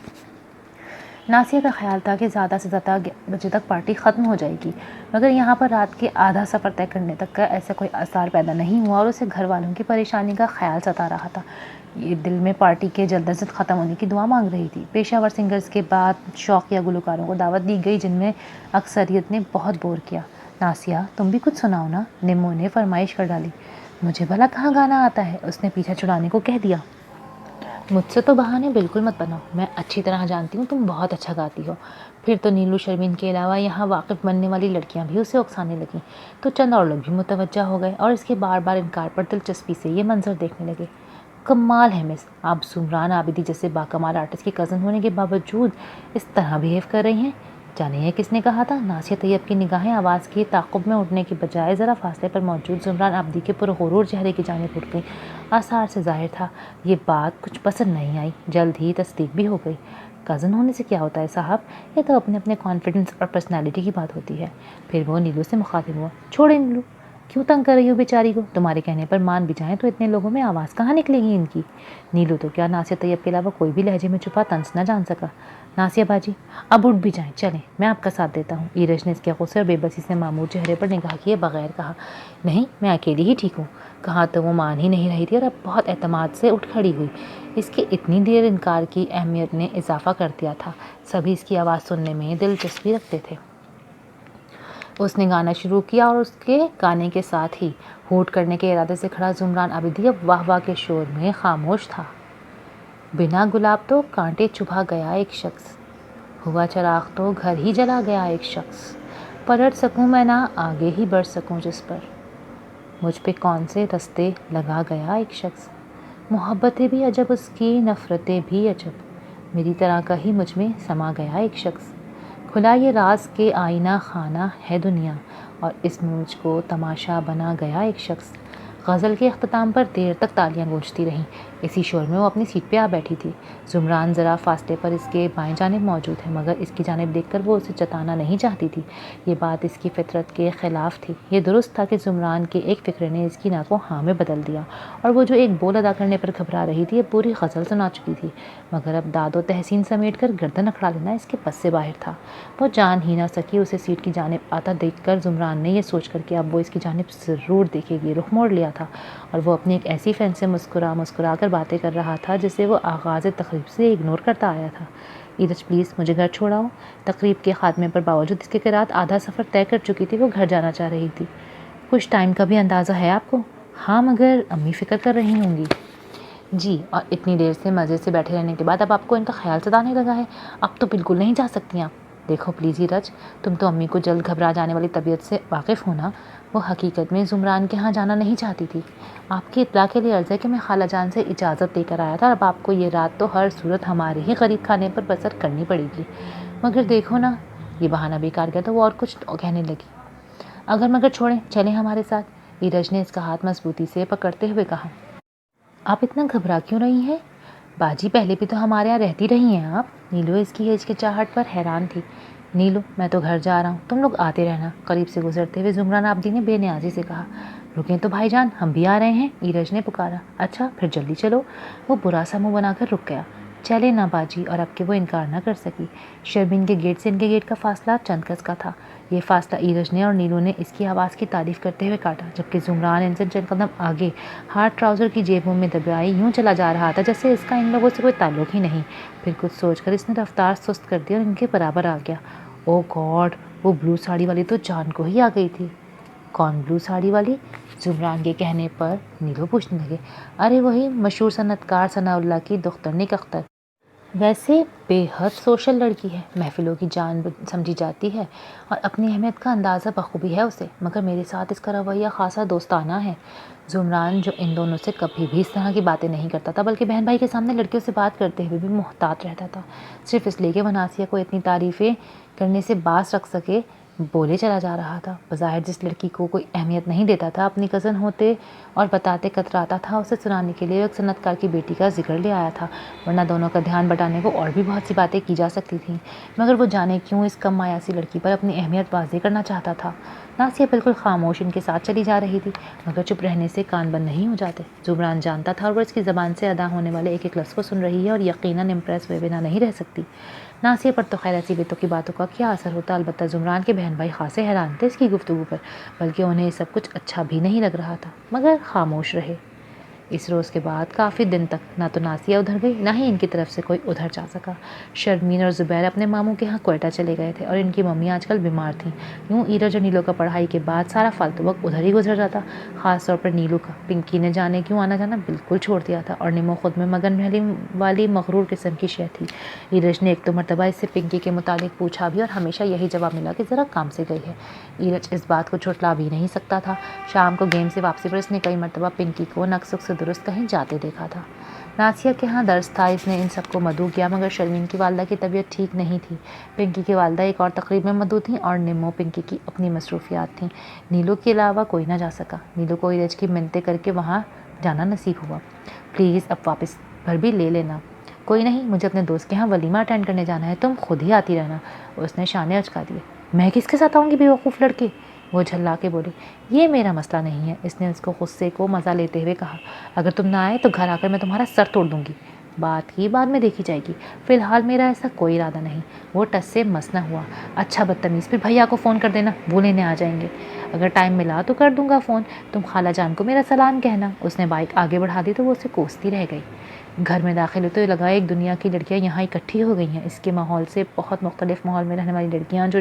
ناسیہ کا خیال تھا کہ زیادہ سے زیادہ بجے تک پارٹی ختم ہو جائے گی، مگر یہاں پر رات کے آدھا سفر طے کرنے تک کا ایسا کوئی آثار پیدا نہیں ہوا اور اسے گھر والوں کی پریشانی کا خیال ستا رہا تھا. یہ دل میں پارٹی کے جلد از جلد ختم ہونے کی دعا مانگ رہی تھی. پیشہ ور سنگرز کے بعد شوقیہ گلوکاروں کو دعوت دی گئی، جن میں اکثریت نے بہت بور کیا. ناسیہ تم بھی کچھ سناؤ نا، نمو نے فرمائش کر ڈالی. مجھے بھلا کہاں گانا آتا ہے، اس نے پیچھا چھڑانے کو کہہ دیا. مجھ سے تو بہانے بالکل مت بناؤ، میں اچھی طرح جانتی ہوں تم بہت اچھا گاتی ہو. پھر تو نیلو شرمین کے علاوہ یہاں واقف بننے والی لڑکیاں بھی اسے اکسانے لگیں تو چند اور لوگ بھی متوجہ ہو گئے اور اس کے بار بار انکار پر دلچسپی سے یہ منظر دیکھنے لگے. کمال ہے مس، آپ زمران آبدی جیسے باکمال آرٹسٹ کی کزن ہونے کے باوجود اس طرح بیہیو کر رہی ہیں. جانے یہ کس نے کہا تھا؟ ناسیہ طیب کی نگاہیں آواز کے تعاقب میں اٹھنے کے بجائے ذرا فاصلے پر موجود زمران آبدی کے پرغرور چہرے کی جانب اٹھ گئی. آثار سے ظاہر تھا یہ بات کچھ پسند نہیں آئی. جلد ہی تصدیق بھی ہو گئی. کزن ہونے سے کیا ہوتا ہے صاحب، یہ تو اپنے اپنے کانفیڈنس اور پرسنالٹی کی بات ہوتی ہے. پھر وہ نیلو سے مخاطب ہوا. چھوڑیں نیلو، کیوں تنگ کر رہی ہو بیچاری کو؟ تمہارے کہنے پر مان بھی جائیں تو اتنے لوگوں میں آواز کہاں نکلے گی ان کی؟ نیلو تو کیا ناسیہ طیب کے علاوہ کوئی بھی لہجے میں چھپا طنز نہ جان سکا۔ ناسیہ باجی اب اٹھ بھی جائیں، چلیں میں آپ کا ساتھ دیتا ہوں۔ ایرج نے اس کے غصے اور بے بسی سے معمور چہرے پر نگاہ کیے بغیر کہا، نہیں میں اکیلی ہی ٹھیک ہوں۔ کہا تو وہ مان ہی نہیں رہی تھی اور اب بہت اعتماد سے اٹھ کھڑی ہوئی۔ اس کے اتنی دیر انکار کی اہمیت نے اضافہ کر دیا تھا، سبھی اس کی آواز سننے میں دلچسپی رکھتے تھے۔ اس نے گانا شروع کیا اور اس کے گانے کے ساتھ ہی ہوٹ کرنے کے ارادے سے کھڑا زمران عابدی اب واہ واہ کے شور میں خاموش تھا۔ بنا گلاب تو کانٹے چبھا گیا ایک شخص، ہوا چراغ تو گھر ہی جلا گیا ایک شخص، پلٹ سکوں میں نہ آگے ہی بڑھ سکوں جس پر، مجھ پہ کون سے رستے لگا گیا ایک شخص، محبتیں بھی عجب اس کی نفرتیں بھی عجب، میری طرح کا ہی مجھ میں سما گیا ایک شخص، کھلا یہ راز کے آئینہ خانہ ہے دنیا اور اس میں مجھ کو تماشا بنا گیا ایک شخص۔ غزل کے اختتام پر دیر تک تالیاں گونجتی رہیں۔ اسی شور میں وہ اپنی سیٹ پہ آ بیٹھی تھی۔ زمران ذرا فاصلے پر اس کے بائیں جانب موجود ہے مگر اس کی جانب دیکھ کر وہ اسے جتانا نہیں چاہتی تھی۔ یہ بات اس کی فطرت کے خلاف تھی۔ یہ درست تھا کہ زمران کے ایک فکرے نے اس کی نا کو ہاں میں بدل دیا اور وہ جو ایک بول ادا کرنے پر گھبرا رہی تھی اب پوری غزل سنا چکی تھی، مگر اب داد و تحسین سمیٹ کر گردن اکھڑا لینا اس کے بس سے باہر تھا۔ وہ جان ہی نہ سکی اسے سیٹ کی جانب آتا دیکھ کر زمران نے یہ سوچ کر کہ اب وہ اس کی جانب ضرور دیکھے گی رخ موڑ لیا تھا اور وہ اپنی ایک ایسی فین سے مسکرا کر باتیں کر رہا تھا جسے وہ آغاز تقریب سے اگنور کرتا آیا تھا۔ ایرج پلیز مجھے گھر چھوڑاؤ۔ تقریب کے خاتمے پر باوجود اس کے کہ رات آدھا سفر طے کر چکی تھی وہ گھر جانا چاہ رہی تھی۔ کچھ ٹائم کا بھی اندازہ ہے آپ کو؟ ہاں مگر امی فکر کر رہی ہوں گی۔ جی، اور اتنی دیر سے مزے سے بیٹھے رہنے کے بعد اب آپ کو ان کا خیال ستانے لگا ہے؟ اب تو بالکل نہیں جا سکتی آپ۔ دیکھو پلیز ایرج، تم تو امی کو جلد گھبرا جانے والی طبیعت سے واقف ہونا۔ وہ حقیقت میں زمران کے ہاں جانا نہیں چاہتی تھی۔ آپ کی اطلاع کے لیے عرض ہے کہ میں خالہ جان سے اجازت لے کر آیا تھا اور اب آپ کو یہ رات تو ہر صورت ہمارے ہی غریب کھانے پر بسر کرنی پڑے گی۔ مگر دیکھو نا، یہ بہانہ بیکار گیا تو وہ اور کچھ کہنے لگی۔ اگر مگر چھوڑیں، چلیں ہمارے ساتھ۔ ایرج نے اس کا ہاتھ مضبوطی سے پکڑتے ہوئے کہا۔ آپ اتنا گھبرا کیوں رہی ہیں؟ باجی پہلے بھی تو ہمارے یہاں رہتی رہی ہیں آپ۔ نیلو اس کی ہچکچاہٹ پر حیران تھی۔ نیلو میں تو گھر جا رہا ہوں، تم لوگ آتے رہنا۔ قریب سے گزرتے ہوئے زمران عابدی نے بے نیازی سے کہا۔ رکیں تو بھائی جان، ہم بھی آ رہے ہیں، ایرج نے پکارا۔ اچھا پھر جلدی چلو۔ وہ برا سا منہ بنا کر رک گیا۔ چلے نا باجی، اور اب کہ وہ انکار نہ کر سکی۔ شرمین کے گیٹ سے ان کے گیٹ کا فاصلہ چند گز کا تھا۔ یہ فاصلہ ایرج نے اور نیلو نے اس کی آواز کی تعریف کرتے ہوئے کاٹا، جبکہ زمران ان سے چند قدم آگے ہاتھ ٹراؤزر کی جیبوں میں دبائی یوں چلا جا رہا تھا جیسے اس کا ان لوگوں سے کوئی تعلق ہی نہیں۔ پھر کچھ سوچ کر اس نے رفتار سست کر دی اور ان کے برابر آ گیا۔ او گاڈ، وہ بلو ساڑی والی تو جان کو ہی آ گئی تھی۔ کون بلو ساڑی والی؟ زمران کے کہنے پر نیلو پوچھنے لگے۔ ارے وہی مشہور صنعت کار ثناء اللہ کی دختر نک اختر۔ ویسے بے حد سوشل لڑکی ہے، محفلوں کی جان سمجھی جاتی ہے اور اپنی اہمیت کا اندازہ بخوبی ہے اسے، مگر میرے ساتھ اس کا رویہ خاصا دوستانہ ہے۔ زمران جو ان دونوں سے کبھی بھی اس طرح کی باتیں نہیں کرتا تھا بلکہ بہن بھائی کے سامنے لڑکیوں سے بات کرتے ہوئے بھی محتاط رہتا تھا، صرف اس لیے کہ وہ ناسیہ کو اتنی تعریفیں کرنے سے باز رکھ سکے، بولے چلا جا رہا تھا۔ بظاہر جس لڑکی کو کوئی اہمیت نہیں دیتا تھا اپنی کزن ہوتے اور بتاتے کتراتا تھا، اسے سنانے کے لیے ایک صنعت کار کی بیٹی کا ذکر لے آیا تھا، ورنہ دونوں کا دھیان بٹانے کو اور بھی بہت سی باتیں کی جا سکتی تھیں، مگر وہ جانے کیوں اس کم مایاسی لڑکی پر اپنی اہمیت واضح کرنا چاہتا تھا۔ ناسیہ بالکل خاموش ان کے ساتھ چلی جا رہی تھی، مگر چپ رہنے سے کان بند نہیں ہو جاتے۔ زمران جانتا تھا اور وہ اس کی زبان سے ادا ہونے والے ایک ایک لفظ کو سن رہی ہے اور یقیناً امپریس ہوئے بنا نہیں رہ سکتی۔ ناسیہ پر تو خیر ایسی بیتوں کی باتوں کا کیا اثر ہوتا، البتہ زمران کے بہن بھائی خاصے حیران تھے اس کی گفتگو پر، بلکہ انہیں سب کچھ اچھا بھی نہیں لگ رہا تھا، مگر خاموش رہے۔ اس روز کے بعد کافی دن تک نہ تو ناسیہ ادھر گئی نہ ہی ان کی طرف سے کوئی ادھر جا سکا۔ شرمین اور زبیر اپنے ماموں کے ہاں کوئٹہ چلے گئے تھے اور ان کی ممی آج کل بیمار تھیں۔ یوں ایرج اور نیلو کا پڑھائی کے بعد سارا فالتو وقت ادھر ہی گزر جاتا، خاص طور پر نیلو کا۔ پنکی نے جانے کیوں آنا جانا بالکل چھوڑ دیا تھا اور نمو خود میں مگن رہنے والی مغرور قسم کی شے تھی۔ ایرج نے ایک دو مرتبہ اس سے پنکی کے متعلق پوچھا بھی اور ہمیشہ یہی جواب ملا کہ ذرا کام سے گئی ہے۔ ایرج اس بات کو جھٹلا بھی نہیں سکتا تھا۔ شام کو گیم سے واپسی پر اس نے کئی مرتبہ پنکی کو نک سک سے درست کہیں جاتے دیکھا تھا۔ ناسیہ کے ہاں درس تھا، اس نے ان سب کو مدعو کیا، مگر شرمین کی والدہ کی طبیعت ٹھیک نہیں تھی، پنکی کی والدہ ایک اور تقریب میں مدعو تھیں اور نمو پنکی کی اپنی مصروفیات تھیں۔ نیلو کے علاوہ کوئی نہ جا سکا۔ نیلو کو ایرج کی منتیں کر کے وہاں جانا نصیب ہوا۔ پلیز اب واپس بھر بھی لے لینا۔ کوئی نہیں، مجھے اپنے دوست کے ہاں ولیمہ اٹینڈ کرنے جانا ہے، تم خود ہی آتی رہنا۔ اس نے شانے اچکا دیے۔ میں کس کے ساتھ آؤں گی بے وقوف لڑکے؟ وہ جھلا کے بولی، یہ میرا مسئلہ نہیں ہے۔ اس نے اس کو غصے کو مزہ لیتے ہوئے کہا، اگر تم نہ آئے تو گھر آ کر میں تمہارا سر توڑ دوں گی۔ بات کی بعد میں دیکھی جائے گی، فی الحال میرا ایسا کوئی ارادہ نہیں۔ وہ ٹس سے مس نہ ہوا۔ اچھا بدتمیز، پھر بھیا کو فون کر دینا، وہ لینے آ جائیں گے۔ اگر ٹائم ملا تو کر دوں گا فون، تم خالہ جان کو میرا سلام کہنا۔ اس نے بائک آگے بڑھا دی تو وہ اسے کوستی رہ گئی۔ گھر میں داخل ہوتے لگا ایک دنیا کی لڑکیاں یہاں اکٹھی ہو گئی ہیں۔ اس کے ماحول سے بہت مختلف ماحول میں رہنے والی لڑکیاں جو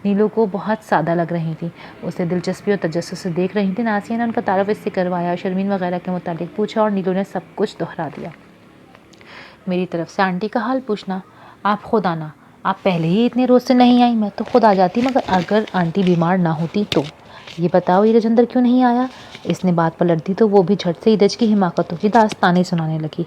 نیلو کو بہت سادہ لگ رہی تھیں، اسے دلچسپی اور تجسس سے دیکھ رہی تھیں۔ ناسیہ نے ان کا تعارف اس سے کروایا، شرمین وغیرہ کے متعلق پوچھا اور نیلو نے سب کچھ دہرا دیا۔ میری طرف سے آنٹی کا حال پوچھنا، آپ خود آنا، آپ پہلے ہی اتنے روز سے نہیں آئی، میں تو خود آ جاتی مگر اگر آنٹی بیمار نہ ہوتی تو۔ یہ بتاؤ ایرج اندر کیوں نہیں آیا؟ اس نے بات پلٹ دی تو وہ بھی جھٹ سے ایرج کی حماقتوں کی داستانیں سنانے لگی۔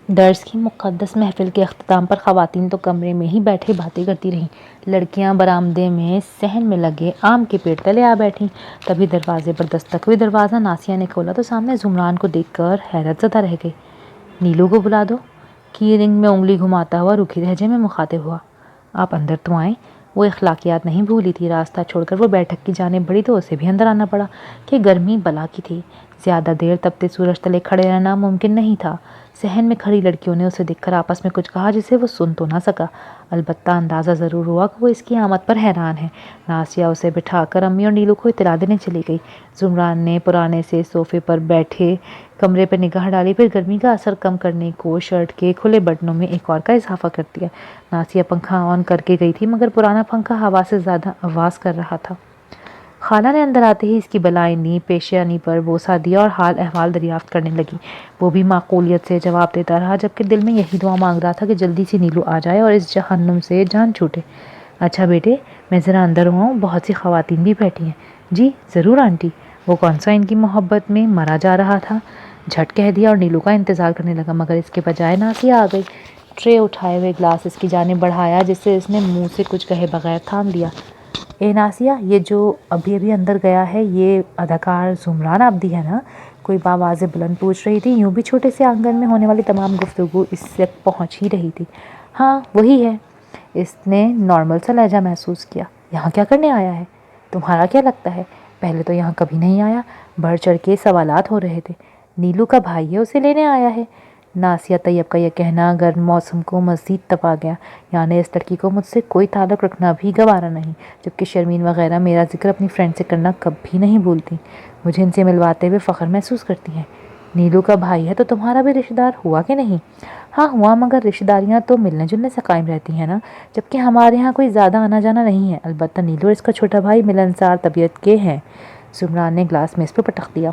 درس کی مقدس محفل کے اختتام پر خواتین تو کمرے میں ہی بیٹھے باتیں کرتی رہیں، لڑکیاں برآمدے میں صحن میں لگے آم کے پیڑ تلے آ بیٹھیں۔ تبھی دروازے پر دستک ہوئی، دروازہ ناسیہ نے کھولا تو سامنے زمران کو دیکھ کر حیرت زدہ رہ گئی۔ نیلو کو بلا دو، کی رنگ میں انگلی گھماتا ہوا روکھی لہجے میں مخاطب ہوا۔ آپ اندر تو آئیں۔ وہ اخلاقیات نہیں بھولی تھی، راستہ چھوڑ کر وہ بیٹھک کی جانب بڑھی تو اسے بھی اندر آنا پڑا کہ گرمی بلا کی تھی، زیادہ دیر تپتے سورج تلے کھڑے رہنا ممکن نہیں تھا۔ صحن میں کھڑی لڑکیوں نے اسے دیکھ کر آپس میں کچھ کہا جسے وہ سن تو نہ سکا، البتہ اندازہ ضرور ہوا کہ وہ اس کی آمد پر حیران ہے۔ ناسیہ اسے بٹھا کر امی اور نیلو کو اطلاع دینے چلی گئی۔ زمران نے پرانے سے صوفے پر بیٹھے کمرے پر نگاہ ڈالی، پھر گرمی کا اثر کم کرنے کو شرٹ کے کھلے بٹنوں میں ایک اور کا اضافہ کر دیا۔ ناسیہ پنکھا آن کر کے گئی تھی مگر پرانا پنکھا ہوا سے زیادہ آواز کر رہا تھا۔ خالہ نے اندر آتے ہی اس کی بالائنی پیشانی پر بوسہ دیا اور حال احوال دریافت کرنے لگی۔ وہ بھی معقولیت سے جواب دیتا رہا جبکہ دل میں یہی دعا مانگ رہا تھا کہ جلدی سے نیلو آ جائے اور اس جہنم سے جان چھوٹے۔ اچھا بیٹے، میں ذرا اندر ہوں، بہت سی خواتین بھی بیٹھی ہیں۔ جی ضرور آنٹی۔ وہ کون سا ان کی محبت میں مرا جا رہا تھا، جھٹ کہہ دیا اور نیلو کا انتظار کرنے لگا مگر اس کے بجائے ناسیہ آ گئی۔ ٹرے اٹھائے ہوئے گلاس اس کی جانب بڑھایا جس سے اس نے منہ سے کچھ کہے بغیر تھام لیا۔ اے ناسیہ، یہ جو ابھی اندر گیا ہے یہ اداکار زمران عابدی ہے نا؟ کوئی بآواز بلند پوچھ رہی تھی، یوں بھی چھوٹے سے آنگن میں ہونے والی تمام گفتگو اس سے پہنچ ہی رہی تھی۔ ہاں وہی ہے۔ اس نے نارمل سا لہجہ محسوس کیا۔ یہاں کیا کرنے آیا ہے؟ تمہارا کیا لگتا ہے؟ پہلے تو یہاں کبھی نہیں آیا۔ بڑھ چڑھ کے سوالات ہو رہے تھے۔ نیلو کا بھائی ہے، اسے لینے آیا ہے۔ ناسیہ طیب کا یہ کہنا گرم موسم کو مزید تپا گیا، یعنی اس لڑکی کو مجھ سے کوئی تعلق رکھنا بھی گوارا نہیں، جبکہ شرمین وغیرہ میرا ذکر اپنی فرینڈ سے کرنا کبھی نہیں بھولتی، مجھے ان سے ملواتے ہوئے فخر محسوس کرتی ہیں۔ نیلو کا بھائی ہے تو تمہارا بھی رشتہ دار ہوا کہ نہیں؟ ہاں ہوا، مگر رشتہ داریاں تو ملنے جلنے سے قائم رہتی ہیں نا، جبکہ ہمارے ہاں کوئی زیادہ آنا جانا نہیں ہے۔ البتہ نیلو اور اس کا چھوٹا بھائی ملنسار طبیعت کے ہیں۔ زمران نے گلاس میز پہ پٹک دیا۔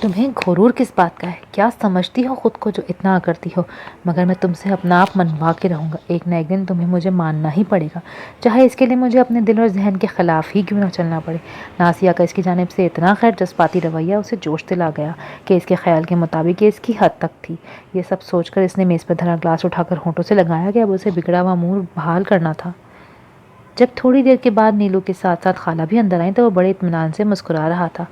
تمہیں غرور کس بات کا ہے؟ کیا سمجھتی ہو خود کو جو اتنا کرتی ہو؟ مگر میں تم سے اپنا آپ منوا کے رہوں گا، ایک نہ ایک دن تمہیں مجھے ماننا ہی پڑے گا، چاہے اس کے لیے مجھے اپنے دل اور ذہن کے خلاف ہی کیوں نہ چلنا پڑے۔ ناسیہ کا اس کی جانب سے اتنا غیر جذباتی رویہ اسے جوش دلا گیا کہ اس کے خیال کے مطابق یہ اس کی حد تک تھی۔ یہ سب سوچ کر اس نے میز پر دھرا گلاس اٹھا کر ہونٹوں سے لگایا کہ اب اسے بگڑا ہوا موڈ بحال کرنا تھا۔ جب تھوڑی دیر کے بعد نیلو کے ساتھ ساتھ خالہ بھی اندر آئیں تو وہ بڑے اطمینان سے مسکرا رہا تھا۔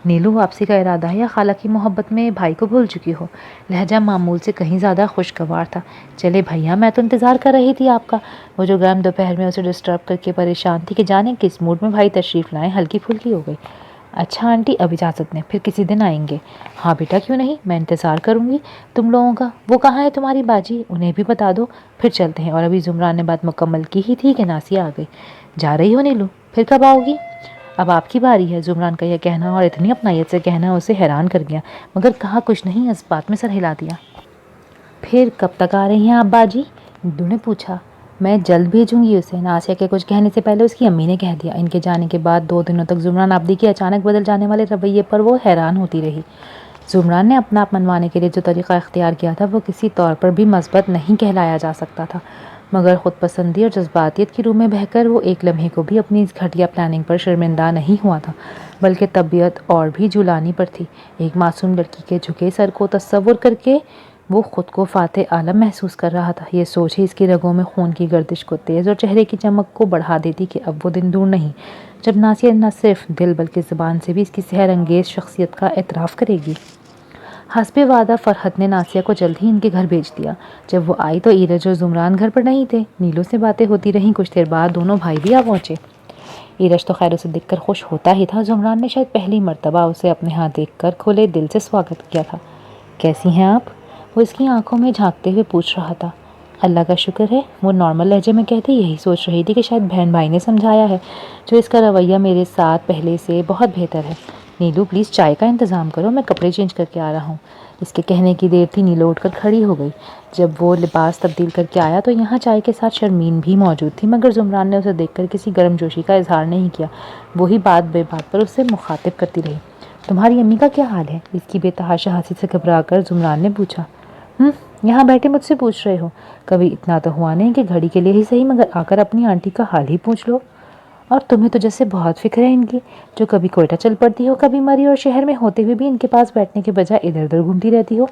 نیلو، واپسی کا ارادہ ہے یا خالہ کی محبت میں بھائی کو بھول چکی ہو؟ لہجہ معمول سے کہیں زیادہ خوشگوار تھا۔ چلے بھیا، میں تو انتظار کر رہی تھی آپ کا۔ وہ جو گرم دوپہر میں اسے ڈسٹرب کر کے پریشان تھی کہ جانے کس موڈ میں بھائی تشریف لائیں، ہلکی پھلکی ہو گئی۔ اچھا آنٹی، اب اجازت دیں، پھر کسی دن آئیں گے۔ ہاں بیٹا کیوں نہیں، میں انتظار کروں گی تم لوگوں کا۔ وہ کہاں ہے تمہاری باجی؟ انہیں بھی بتا دو، پھر چلتے ہیں۔ اور ابھی زمران نے بات مکمل کی ہی تھی کہ ناسیہ آ گئی۔ جا رہی ہو نیلو؟ پھر کب آؤ گی؟ اب آپ کی باری ہے۔ زمران کا یہ کہنا اور اتنی اپنائیت سے کہنا اسے حیران کر گیا مگر کہا کچھ نہیں، اس بات میں سر ہلا دیا۔ پھر کب تک آ رہی ہیں آپ باجی؟ نیلو نے پوچھا۔ میں جلد بھیجوں گی اسے، ناسیہ کے کچھ کہنے سے پہلے اس کی امی نے کہہ دیا۔ ان کے جانے کے بعد 2 دنوں تک زمران عابدی کے اچانک بدل جانے والے رویے پر وہ حیران ہوتی رہی۔ زمران نے اپنا آپ منوانے کے لیے جو طریقہ اختیار کیا تھا وہ کسی طور پر بھی مثبت نہیں کہلایا جا سکتا تھا، مگر خود پسندی اور جذباتیت کی روح میں بہہ کر وہ ایک لمحے کو بھی اپنی اس گھٹیا پلاننگ پر شرمندہ نہیں ہوا تھا، بلکہ طبیعت اور بھی جولانی پر تھی۔ ایک معصوم لڑکی کے جھکے سر کو تصور کر کے وہ خود کو فاتح عالم محسوس کر رہا تھا۔ یہ سوچ ہی اس کی رگوں میں خون کی گردش کو تیز اور چہرے کی چمک کو بڑھا دیتی کہ اب وہ دن دور نہیں جب ناسیہ نہ صرف دل بلکہ زبان سے بھی اس کی سحر انگیز شخصیت کا اعتراف کرے گی۔ حسب وعدہ فرحت نے ناسیہ کو جلد ہی ان کے گھر بھیج دیا۔ جب وہ آئی تو ایرج اور زمران گھر پر نہیں تھے۔ نیلو سے باتیں ہوتی رہیں، کچھ دیر بعد دونوں بھائی بھی آ پہنچے۔ ایرج تو خیر اسے دیکھ کر خوش ہوتا ہی تھا، زمران نے شاید پہلی مرتبہ اسے اپنے ہاں دیکھ کر کھلے دل سے سواگت کیا تھا۔ کیسی ہیں آپ؟ وہ اس کی آنکھوں میں جھانکتے ہوئے پوچھ رہا تھا۔ اللہ کا شکر ہے، وہ نارمل لہجے میں کہتی، یہی سوچ رہی تھی کہ شاید بہن بھائی نے سمجھایا ہے جو اس کا رویہ میرے ساتھ پہلے سے بہت بہتر ہے۔ نیلو پلیز چائے کا انتظام کرو، میں کپڑے چینج کر کے آ رہا ہوں۔ اس کے کہنے کی دیر تھی، نیلو اٹھ کر کھڑی ہو گئی۔ جب وہ لباس تبدیل کر کے آیا تو یہاں چائے کے ساتھ شرمین بھی موجود تھی، مگر زمران نے اسے دیکھ کر کسی گرم جوشی کا اظہار نہیں کیا۔ وہی بات بے بات پر اسے مخاطب کرتی رہی۔ تمہاری امی کا کیا حال ہے؟ اس کی بے تحاشا ہنسی سے گھبرا کر زمران نے پوچھا۔ یہاں بیٹھے مجھ سے پوچھ رہے ہو؟ کبھی اتنا تو ہوا نہیں کہ گھڑی کے لیے ہی صحیح مگر آ کر اپنی آنٹی کا حال ہی پوچھ لو۔ اور تمہیں تو جیسے بہت فکر ہے ان کی، جو کبھی کوئٹہ چل پڑتی ہو، کبھی مری، اور شہر میں ہوتے ہوئے بھی ان کے پاس بیٹھنے کے بجائے ادھر ادھر گھومتی رہتی ہو۔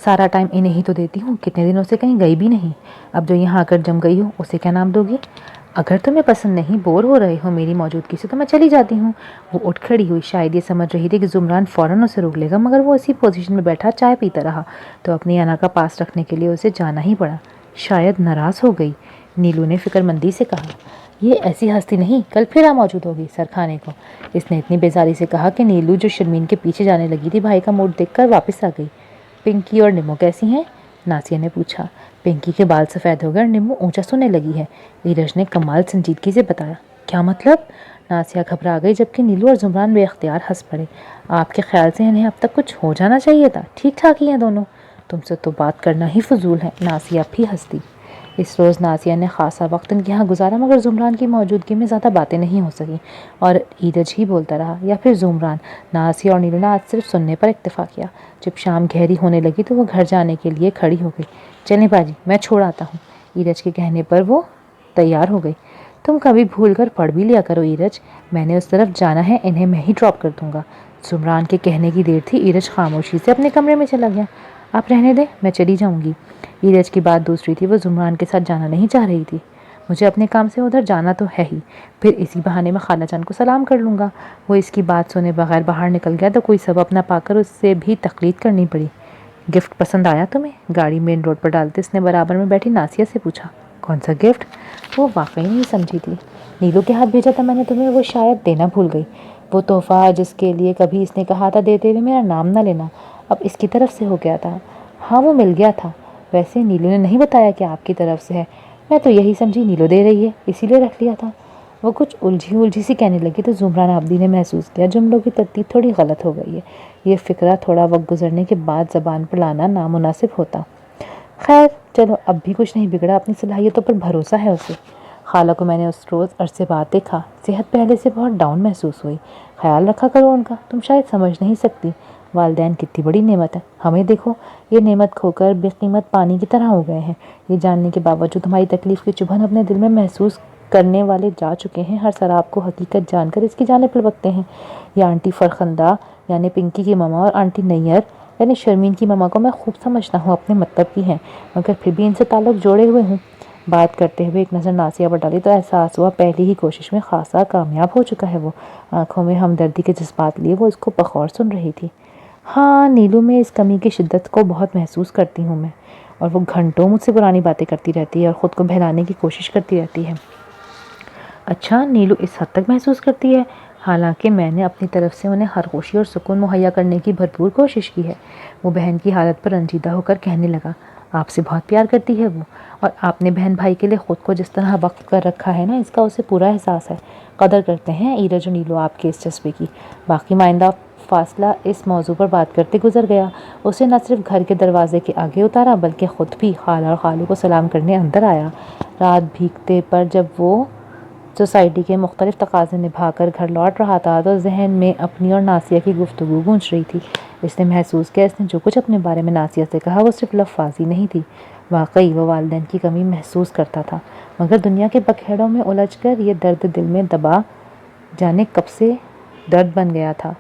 سارا ٹائم انہیں ہی تو دیتی ہوں، کتنے دنوں سے کہیں گئی بھی نہیں۔ اب جو یہاں آ کر جم گئی ہو اسے کیا نام دو گی؟ اگر تمہیں پسند نہیں، بور ہو رہے ہو میری موجودگی سے، تو میں چلی جاتی ہوں۔ وہ اٹھ کھڑی ہوئی، شاید یہ سمجھ رہی تھی کہ زمران فوراً اسے روک لے گا، مگر وہ اسی پوزیشن میں بیٹھا چائے پیتا رہا تو اپنی انا کا پاس رکھنے کے لیے اسے جانا ہی پڑا۔ شاید ناراض ہو گئی، نیلو نے فکر مندی سے کہا۔ یہ ایسی ہستی نہیں، کل پھر آ موجود ہوگی سر کھانے کو۔ اس نے اتنی بیزاری سے کہا کہ نیلو جو شرمین کے پیچھے جانے لگی تھی، بھائی کا موڈ دیکھ کر واپس آ گئی۔ پنکی اور نمو کیسی ہیں؟ ناسیہ نے پوچھا۔ پنکی کے بال سفید ہو گئے اور نمو اونچا سونے لگی ہے، ایرج نے کمال سنجیدگی سے بتایا۔ کیا مطلب؟ ناسیہ گھبرا گئی، جبکہ نیلو اور زمران بے اختیار ہنس پڑے۔ آپ کے خیال سے انہیں اب تک کچھ ہو جانا چاہیے تھا، ٹھیک ٹھاک ہی ہیں دونوں۔ تم سے تو بات کرنا ہی فضول ہے، ناسیہ بھی ہنس دی۔ اس روز ناسیہ نے خاصا وقت ان کے یہاں گزارا، مگر زمران کی موجودگی میں زیادہ باتیں نہیں ہو سکیں اور ایرج ہی بولتا رہا یا پھر زمران۔ ناسیہ اور نیلو نے آج صرف سننے پر اکتفا کیا۔ جب شام گہری ہونے لگی تو وہ گھر جانے کے لیے کھڑی ہو گئی۔ چلیں باجی، میں چھوڑ آتا ہوں۔ ایرج کے کہنے پر وہ تیار ہو گئی۔ تم کبھی بھول کر پڑھ بھی لیا کرو ایرج، میں نے اس طرف جانا ہے، انہیں میں ہی ڈراپ کر دوں گا۔ زمران کے کہنے کی دیر تھی، ایرج خاموشی سے اپنے کمرے میں چلا گیا۔ آپ رہنے دیں، میں چلی جاؤں گی۔ ایرج کی بات دوسری تھی، وہ زمران کے ساتھ جانا نہیں چاہ رہی تھی۔ مجھے اپنے کام سے ادھر جانا تو ہے ہی، پھر اسی بہانے میں خالہ جان کو سلام کر لوں گا۔ وہ اس کی بات سنے بغیر باہر نکل گیا تو کوئی سبب نہ پا کر اس سے بھی تقلید کرنی پڑی۔ گفٹ پسند آیا تمہیں؟ گاڑی مین روڈ پر ڈالتے اس نے برابر میں بیٹھی ناسیہ سے پوچھا۔ کون سا گفٹ؟ وہ واقعی نہیں سمجھی تھی۔ نیلو کے ہاتھ بھیجا تھا میں نے تمہیں، وہ شاید دینا بھول گئی۔ وہ تحفہ جس کے لیے کبھی اس نے کہا تھا دیتے ہوئے میرا نام نہ لینا، اب اس کی طرف سے ہو گیا تھا۔ ہاں وہ مل گیا تھا، ویسے نیلو نے نہیں بتایا کہ آپ کی طرف سے ہے، میں تو یہی سمجھی نیلو دے رہی ہے، اسی لیے رکھ لیا تھا۔ وہ کچھ الجھی سی کہنے لگی تو زمران آبدی نے محسوس کیا جملوں کی ترتیب تھوڑی غلط ہو گئی ہے، یہ فقرہ تھوڑا وقت گزرنے کے بعد زبان پر لانا نامناسب ہوتا۔ خیر چلو، اب بھی کچھ نہیں بگڑا، اپنی صلاحیتوں پر بھروسہ ہے اسے۔ خالہ کو میں نے اس روز عرصے بعد دیکھا، صحت پہلے سے بہت ڈاؤن محسوس ہوئی۔ خیال رکھا کرو ان کا، تم شاید سمجھ نہیں سکتی، والدین کتنی بڑی نعمت ہے، ہمیں دیکھو یہ نعمت کھو کر بے قیمت پانی کی طرح ہو گئے ہیں۔ یہ جاننے کے باوجود تمہاری تکلیف کی چبھن اپنے دل میں محسوس کرنے والے جا چکے ہیں، ہر سراب کو حقیقت جان کر اس کی جانب لپکتے ہیں۔ یہ آنٹی فرخندہ یعنی پنکی کی ماما اور آنٹی نیئر یعنی شرمین کی ماما کو میں خوب سمجھتا ہوں اپنے مطلب کی ہیں، مگر پھر بھی ان سے تعلق جوڑے ہوئے ہوں۔ بات کرتے ہوئے ایک نظر ناسیہ پر ڈالی تو احساس ہوا پہلی ہی کوشش میں خاصا کامیاب ہو چکا ہے وہ۔ آنکھوں میں ہمدردی کے جذبات لیے وہ اس کو بغور سن رہی تھی۔ ہاں نیلو، میں اس کمی کی شدت کو بہت محسوس کرتی ہوں میں، اور وہ گھنٹوں مجھ سے پرانی باتیں کرتی رہتی ہے اور خود کو بہلانے کی کوشش کرتی رہتی ہے۔ اچھا، نیلو اس حد تک محسوس کرتی ہے؟ حالانکہ میں نے اپنی طرف سے انہیں ہر خوشی اور سکون مہیا کرنے کی بھرپور کوشش کی ہے۔ وہ بہن کی حالت پر رنجیدہ ہو کر کہنے لگا۔ آپ سے بہت پیار کرتی ہے وہ، اور آپ نے بہن بھائی کے لیے خود کو جس طرح وقف کر رکھا ہے نا، اس کا اسے پورا احساس ہے۔ قدر کرتے ہیں ایرج و نیلو آپ کے اس جذبے کی۔ باقی معائندہ فاصلہ اس موضوع پر بات کرتے گزر گیا۔ اسے نہ صرف گھر کے دروازے کے آگے اتارا بلکہ خود بھی خالہ اور خالو کو سلام کرنے اندر آیا۔ رات بھیگتے پر جب وہ سوسائٹی کے مختلف تقاضے نبھا کر گھر لوٹ رہا تھا تو ذہن میں اپنی اور ناسیہ کی گفتگو گونج رہی تھی۔ اس نے محسوس کیا اس نے جو کچھ اپنے بارے میں ناسیہ سے کہا وہ صرف لفظی نہیں تھی، واقعی وہ والدین کی کمی محسوس کرتا تھا، مگر دنیا کے بکھیڑوں میں الجھ کر یہ درد دل میں دبا جانے کب سے درد بن گیا تھا،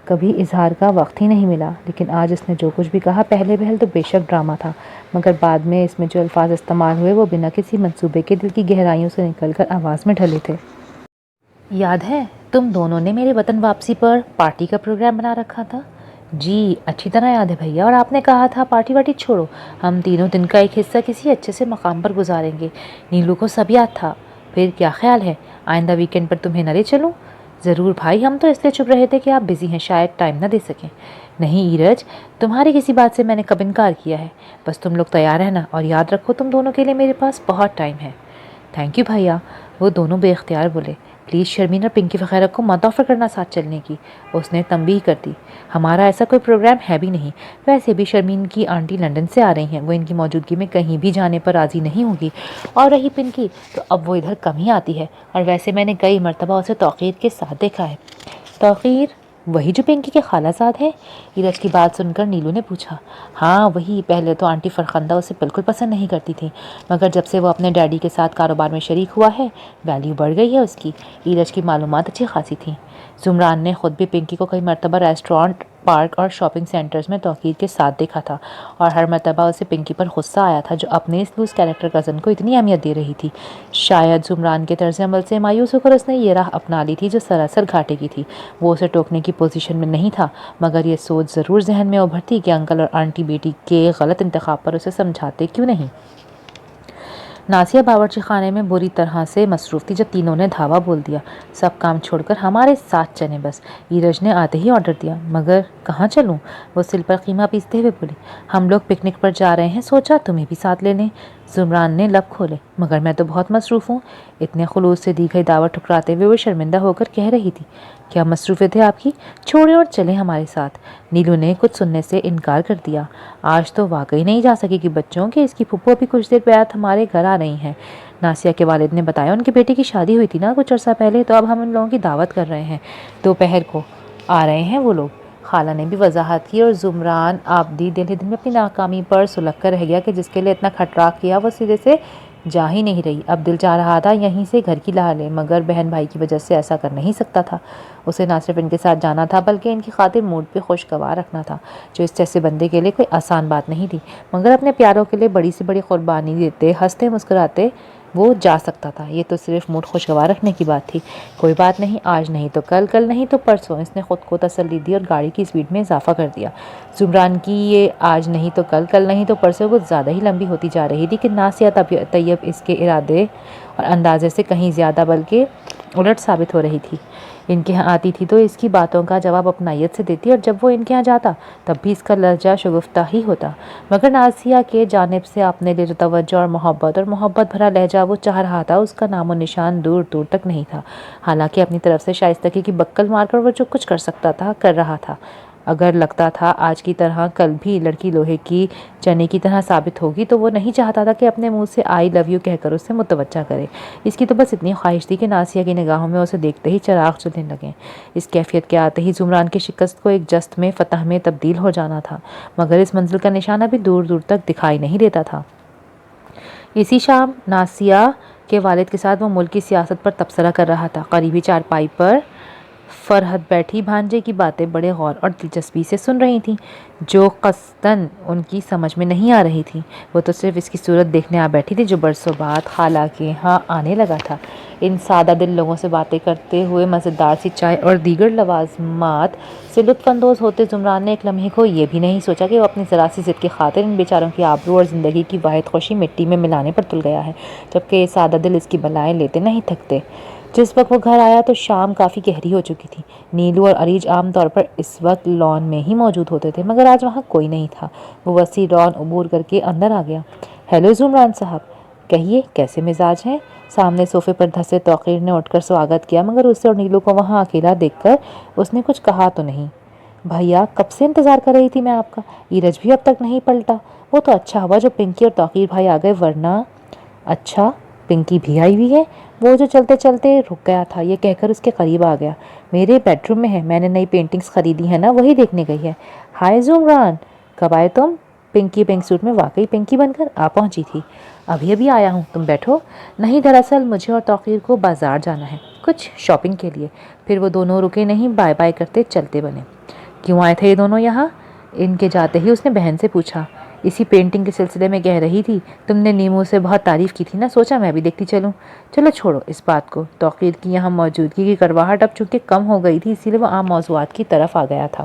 کبھی اظہار کا وقت ہی نہیں ملا۔ لیکن آج اس نے جو کچھ بھی کہا پہلے بہل تو بے شک ڈرامہ تھا، مگر بعد میں اس میں جو الفاظ استعمال ہوئے وہ بنا کسی منصوبے کے دل کی گہرائیوں سے نکل کر آواز میں ڈھلے تھے۔ یاد ہے تم دونوں نے میرے وطن واپسی پر پارٹی کا پروگرام بنا رکھا تھا؟ جی اچھی طرح یاد ہے بھیا، اور آپ نے کہا تھا پارٹی واٹی چھوڑو، ہم تینوں دن کا ایک حصہ کسی اچھے سے مقام پر گزاریں گے۔ نیلو کو سب یاد تھا، پھر کیا خیال ہے آئندہ ویکینڈ پر تمہیں نہ لے چلوں؟ ضرور بھائی، ہم تو اس لیے چپ رہے تھے کہ آپ بزی ہیں، شاید ٹائم نہ دے سکیں۔ نہیں ایرج، تمہاری کسی بات سے میں نے کب انکار کیا ہے؟ بس تم لوگ تیار رہنا، اور یاد رکھو تم دونوں کے لیے میرے پاس بہت ٹائم ہے۔ تھینک یو بھیا، وہ دونوں بے اختیار بولے۔ پلیز شرمین اور پنکی وغیرہ کو مت آفر کرنا ساتھ چلنے کی، اس نے تنبیہ کر دی۔ ہمارا ایسا کوئی پروگرام ہے بھی نہیں، ویسے بھی شرمین کی آنٹی لندن سے آ رہی ہیں، وہ ان کی موجودگی میں کہیں بھی جانے پر راضی نہیں ہوگی، اور رہی پنکی تو اب وہ ادھر کم ہی آتی ہے، اور ویسے میں نے کئی مرتبہ اسے توقیر کے ساتھ دیکھا ہے۔ توقیر؟ وہی جو پنکی کے خالہ زاد ہے؟ ایرج کی بات سن کر نیلو نے پوچھا۔ ہاں وہی، پہلے تو آنٹی فرخندہ اسے بالکل پسند نہیں کرتی تھی، مگر جب سے وہ اپنے ڈیڈی کے ساتھ کاروبار میں شریک ہوا ہے ویلیو بڑھ گئی ہے اس کی۔ ایرج کی معلومات اچھی خاصی تھیں۔ زمران نے خود بھی پنکی کو کئی مرتبہ ریسٹورانٹ، پارک اور شاپنگ سینٹرز میں توقیر کے ساتھ دیکھا تھا، اور ہر مرتبہ اسے پنکی پر غصہ آیا تھا جو اپنے اس لوز کیریکٹر کزن کو اتنی اہمیت دے رہی تھی۔ شاید زمران کے طرز عمل سے مایوس ہو کر اس نے یہ راہ اپنا لی تھی جو سراسر گھاٹے کی تھی۔ وہ اسے ٹوکنے کی پوزیشن میں نہیں تھا، مگر یہ سوچ ضرور ذہن میں ابھرتی کہ انکل اور آنٹی بیٹی کے غلط انتخاب پر اسے سمجھاتے کیوں نہیں۔ ناسیہ باورچی خانے میں بری طرح سے مصروف تھی جب تینوں نے دھاوا بول دیا۔ سب کام چھوڑ کر ہمارے ساتھ چلیں بس، ایرج نے آتے ہی آرڈر دیا۔ مگر کہاں چلوں؟ وہ سل پر قیمہ پیستے ہوئے بولی۔ ہم لوگ پکنک پر جا رہے ہیں، سوچا تمہیں بھی ساتھ لے لیں۔ زمران نے لب کھولے۔ مگر میں تو بہت مصروف ہوں، اتنے خلوص سے دی گئی دعوت ٹھکراتے ہوئے وہ شرمندہ ہو کر کہہ رہی تھی۔ کیا مصروفیت ہے آپ کی؟ چھوڑیں اور چلیں ہمارے ساتھ۔ نیلو نے کچھ سننے سے انکار کر دیا۔ آج تو واقعی نہیں جا سکے گی بچوں کہ اس کی پھپھو ابھی کچھ دیر بعد ہمارے گھر آ رہی ہیں۔ ناسیہ کے والد نے بتایا ان کی بیٹی کی شادی ہوئی تھی نا کچھ عرصہ پہلے، تو اب ہم ان لوگوں کی دعوت کر رہے ہیں، دوپہر کو آ رہے ہیں وہ لوگ۔ خالہ نے بھی وضاحت کی، اور زمران آبدی دل ہی دل میں اپنی ناکامی پر سلگ کر رہ گیا کہ جس کے لیے اتنا کھٹراک کیا وہ سرے سے جا ہی نہیں رہی۔ اب دل چاہ رہا تھا یہیں سے گھر کی لا لے، مگر بہن بھائی کی وجہ سے ایسا کر نہیں سکتا تھا۔ اسے نہ صرف ان کے ساتھ جانا تھا بلکہ ان کی خاطر موڈ بھی خوشگوار رکھنا تھا، جو اس جیسے بندے کے لیے کوئی آسان بات نہیں تھی، مگر اپنے پیاروں کے لیے بڑی سے بڑی قربانی دیتے ہنستے مسکراتے وہ جا سکتا تھا۔ یہ تو صرف موڈ خوشگوار رکھنے کی بات تھی۔ کوئی بات نہیں، آج نہیں تو کل، کل نہیں تو پرسوں، اس نے خود کو تسلی دی اور گاڑی کی سپیڈ میں اضافہ کر دیا۔ زمران کی یہ آج نہیں تو کل، کل نہیں تو پرسوں کچھ زیادہ ہی لمبی ہوتی جا رہی تھی کہ ناسیہ طیب اس کے ارادے اور اندازے سے کہیں زیادہ بلکہ الٹ ثابت ہو رہی تھی۔ ان کے ہاں آتی تھی تو اس کی باتوں کا جواب اپنائیت سے دیتی، اور جب وہ ان کے ہاں جاتا تب بھی اس کا لہجہ شگفتہ ہی ہوتا، مگر ناسیہ کے جانب سے اپنے لیے جو توجہ اور محبت بھرا لہجہ وہ چاہ رہا تھا اس کا نام و نشان دور دور تک نہیں تھا۔ حالانکہ اپنی طرف سے شائستگی کی بکل مار کر وہ جو کچھ کر سکتا تھا کر رہا تھا۔ اگر لگتا تھا آج کی طرح کل بھی لڑکی لوہے کی چنے کی طرح ثابت ہوگی تو وہ نہیں چاہتا تھا کہ اپنے منہ سے آئی لو یو کہہ کر اسے متوجہ کرے۔ اس کی تو بس اتنی خواہش تھی کہ ناسیہ کی نگاہوں میں اسے دیکھتے ہی چراغ جلنے لگیں۔ اس کیفیت کے آتے ہی زمران کی شکست کو ایک جست میں فتح میں تبدیل ہو جانا تھا، مگر اس منزل کا نشانہ بھی دور دور تک دکھائی نہیں دیتا تھا۔ اسی شام ناسیہ کے والد کے ساتھ وہ ملک کی سیاست پر تبصرہ کر رہا تھا۔ قریبی چارپائی پر فرحت بیٹھی بھانجے کی باتیں بڑے غور اور دلچسپی سے سن رہی تھی، جو قصداً ان کی سمجھ میں نہیں آ رہی تھی۔ وہ تو صرف اس کی صورت دیکھنے آ بیٹھی تھی جو برسوں بعد خالہ کے ہاں آنے لگا تھا۔ ان سادہ دل لوگوں سے باتیں کرتے ہوئے مزیدار سی چائے اور دیگر لوازمات سے لطف اندوز ہوتے زمران نے ایک لمحے کو یہ بھی نہیں سوچا کہ وہ اپنی ذرا سی ضد کی خاطر ان بیچاروں کی آبرو اور زندگی کی واحد خوشی مٹی میں ملانے پر تل گیا ہے، جبکہ یہ سادہ دل اس کی بلائیں لیتے نہیں تھکتے۔ جس وقت وہ گھر آیا تو شام کافی گہری ہو چکی تھی۔ نیلو اور اریج عام طور پر اس وقت لان میں ہی موجود ہوتے تھے، مگر آج وہاں کوئی نہیں تھا۔ وہ وسیع لان عبور کر کے اندر آ گیا۔ ہیلو زمران صاحب، کہیے کیسے مزاج ہیں؟ سامنے صوفے پر دھسے توقیر نے اٹھ کر سواگت کیا، مگر اسے اور نیلو کو وہاں اکیلا دیکھ کر اس نے کچھ کہا تو نہیں۔ بھیا کب سے انتظار کر رہی تھی میں آپ کا، ایرج بھی اب تک نہیں پلٹا۔ وہ تو اچھا ہوا جو پنکی اور توقیر بھائی آ گئے، ورنہ… اچھا پنکی بھی آئی ہوئی ہے؟ وہ جو چلتے چلتے رک گیا تھا یہ کہہ کر اس کے قریب آ گیا۔ میرے بیڈ روم میں ہے، میں نے نئی پینٹنگز خریدی ہیں نا، وہی دیکھنے گئی ہے۔ ہائے زمران، کب آئے تم؟ پنکی پنک سوٹ میں واقعی پنکی بن کر آ پہنچی تھی۔ ابھی آیا ہوں، تم بیٹھو۔ نہیں، دراصل مجھے اور توقیر کو بازار جانا ہے کچھ شاپنگ کے لیے۔ پھر وہ دونوں رکے نہیں، بائے بائے کرتے چلتے بنے۔ کیوں آئے تھے یہ دونوں یہاں؟ ان کے جاتے ہی اس نے بہن سے پوچھا۔ اسی پینٹنگ کے سلسلے میں کہہ رہی تھی، تم نے نیمو سے بہت تعریف کی تھی نا، سوچا میں بھی دیکھتی چلوں۔ چلو چھوڑو اس بات کو۔ توقیر کی یہاں موجودگی کی کڑواہٹ اب چونکہ کم ہو گئی تھی، اسی لیے وہ عام موضوعات کی طرف آ گیا تھا۔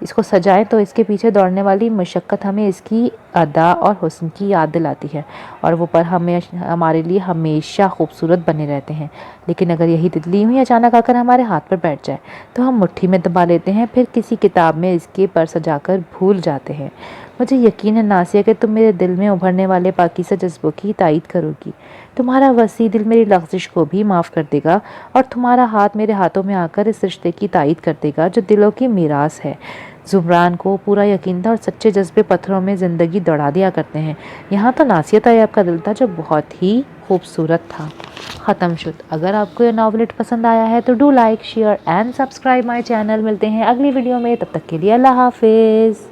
اس کو سجائیں تو اس کے پیچھے دوڑنے والی مشقت ہمیں اس کی ادا اور حسن کی یاد دلاتی ہے، اور وہ پل ہمارے لیے ہمیشہ خوبصورت بنے رہتے ہیں۔ لیکن اگر یہی تتلی ہوئی اچانک آ کر ہمارے ہاتھ پر بیٹھ جائے تو ہم مٹھی میں دبا لیتے ہیں، پھر کسی کتاب میں اس کے پر سجا کر بھول جاتے ہیں۔ مجھے یقین ہے ناسیہ کہ تم میرے دل میں ابھرنے والے پاکیزہ جذبوں کی تائید کرو گی۔ تمہارا وسیع دل میری لغزش کو بھی معاف کر دے گا، اور تمہارا ہاتھ میرے ہاتھوں میں آ کر اس رشتے کی تائید کر دے گا جو دلوں کی میراث ہے۔ زمران کو پورا یقین تھا اور سچے جذبے پتھروں میں زندگی دوڑا دیا کرتے ہیں۔ یہاں تو ناسیہ طیب کا دل تھا جو بہت ہی خوبصورت تھا۔ ختم شد۔ اگر آپ کو یہ ناولٹ پسند آیا ہے تو do like, share and subscribe my channel. ملتے ہیں اگلی ویڈیو میں، تب تک کے لیے اللہ حافظ۔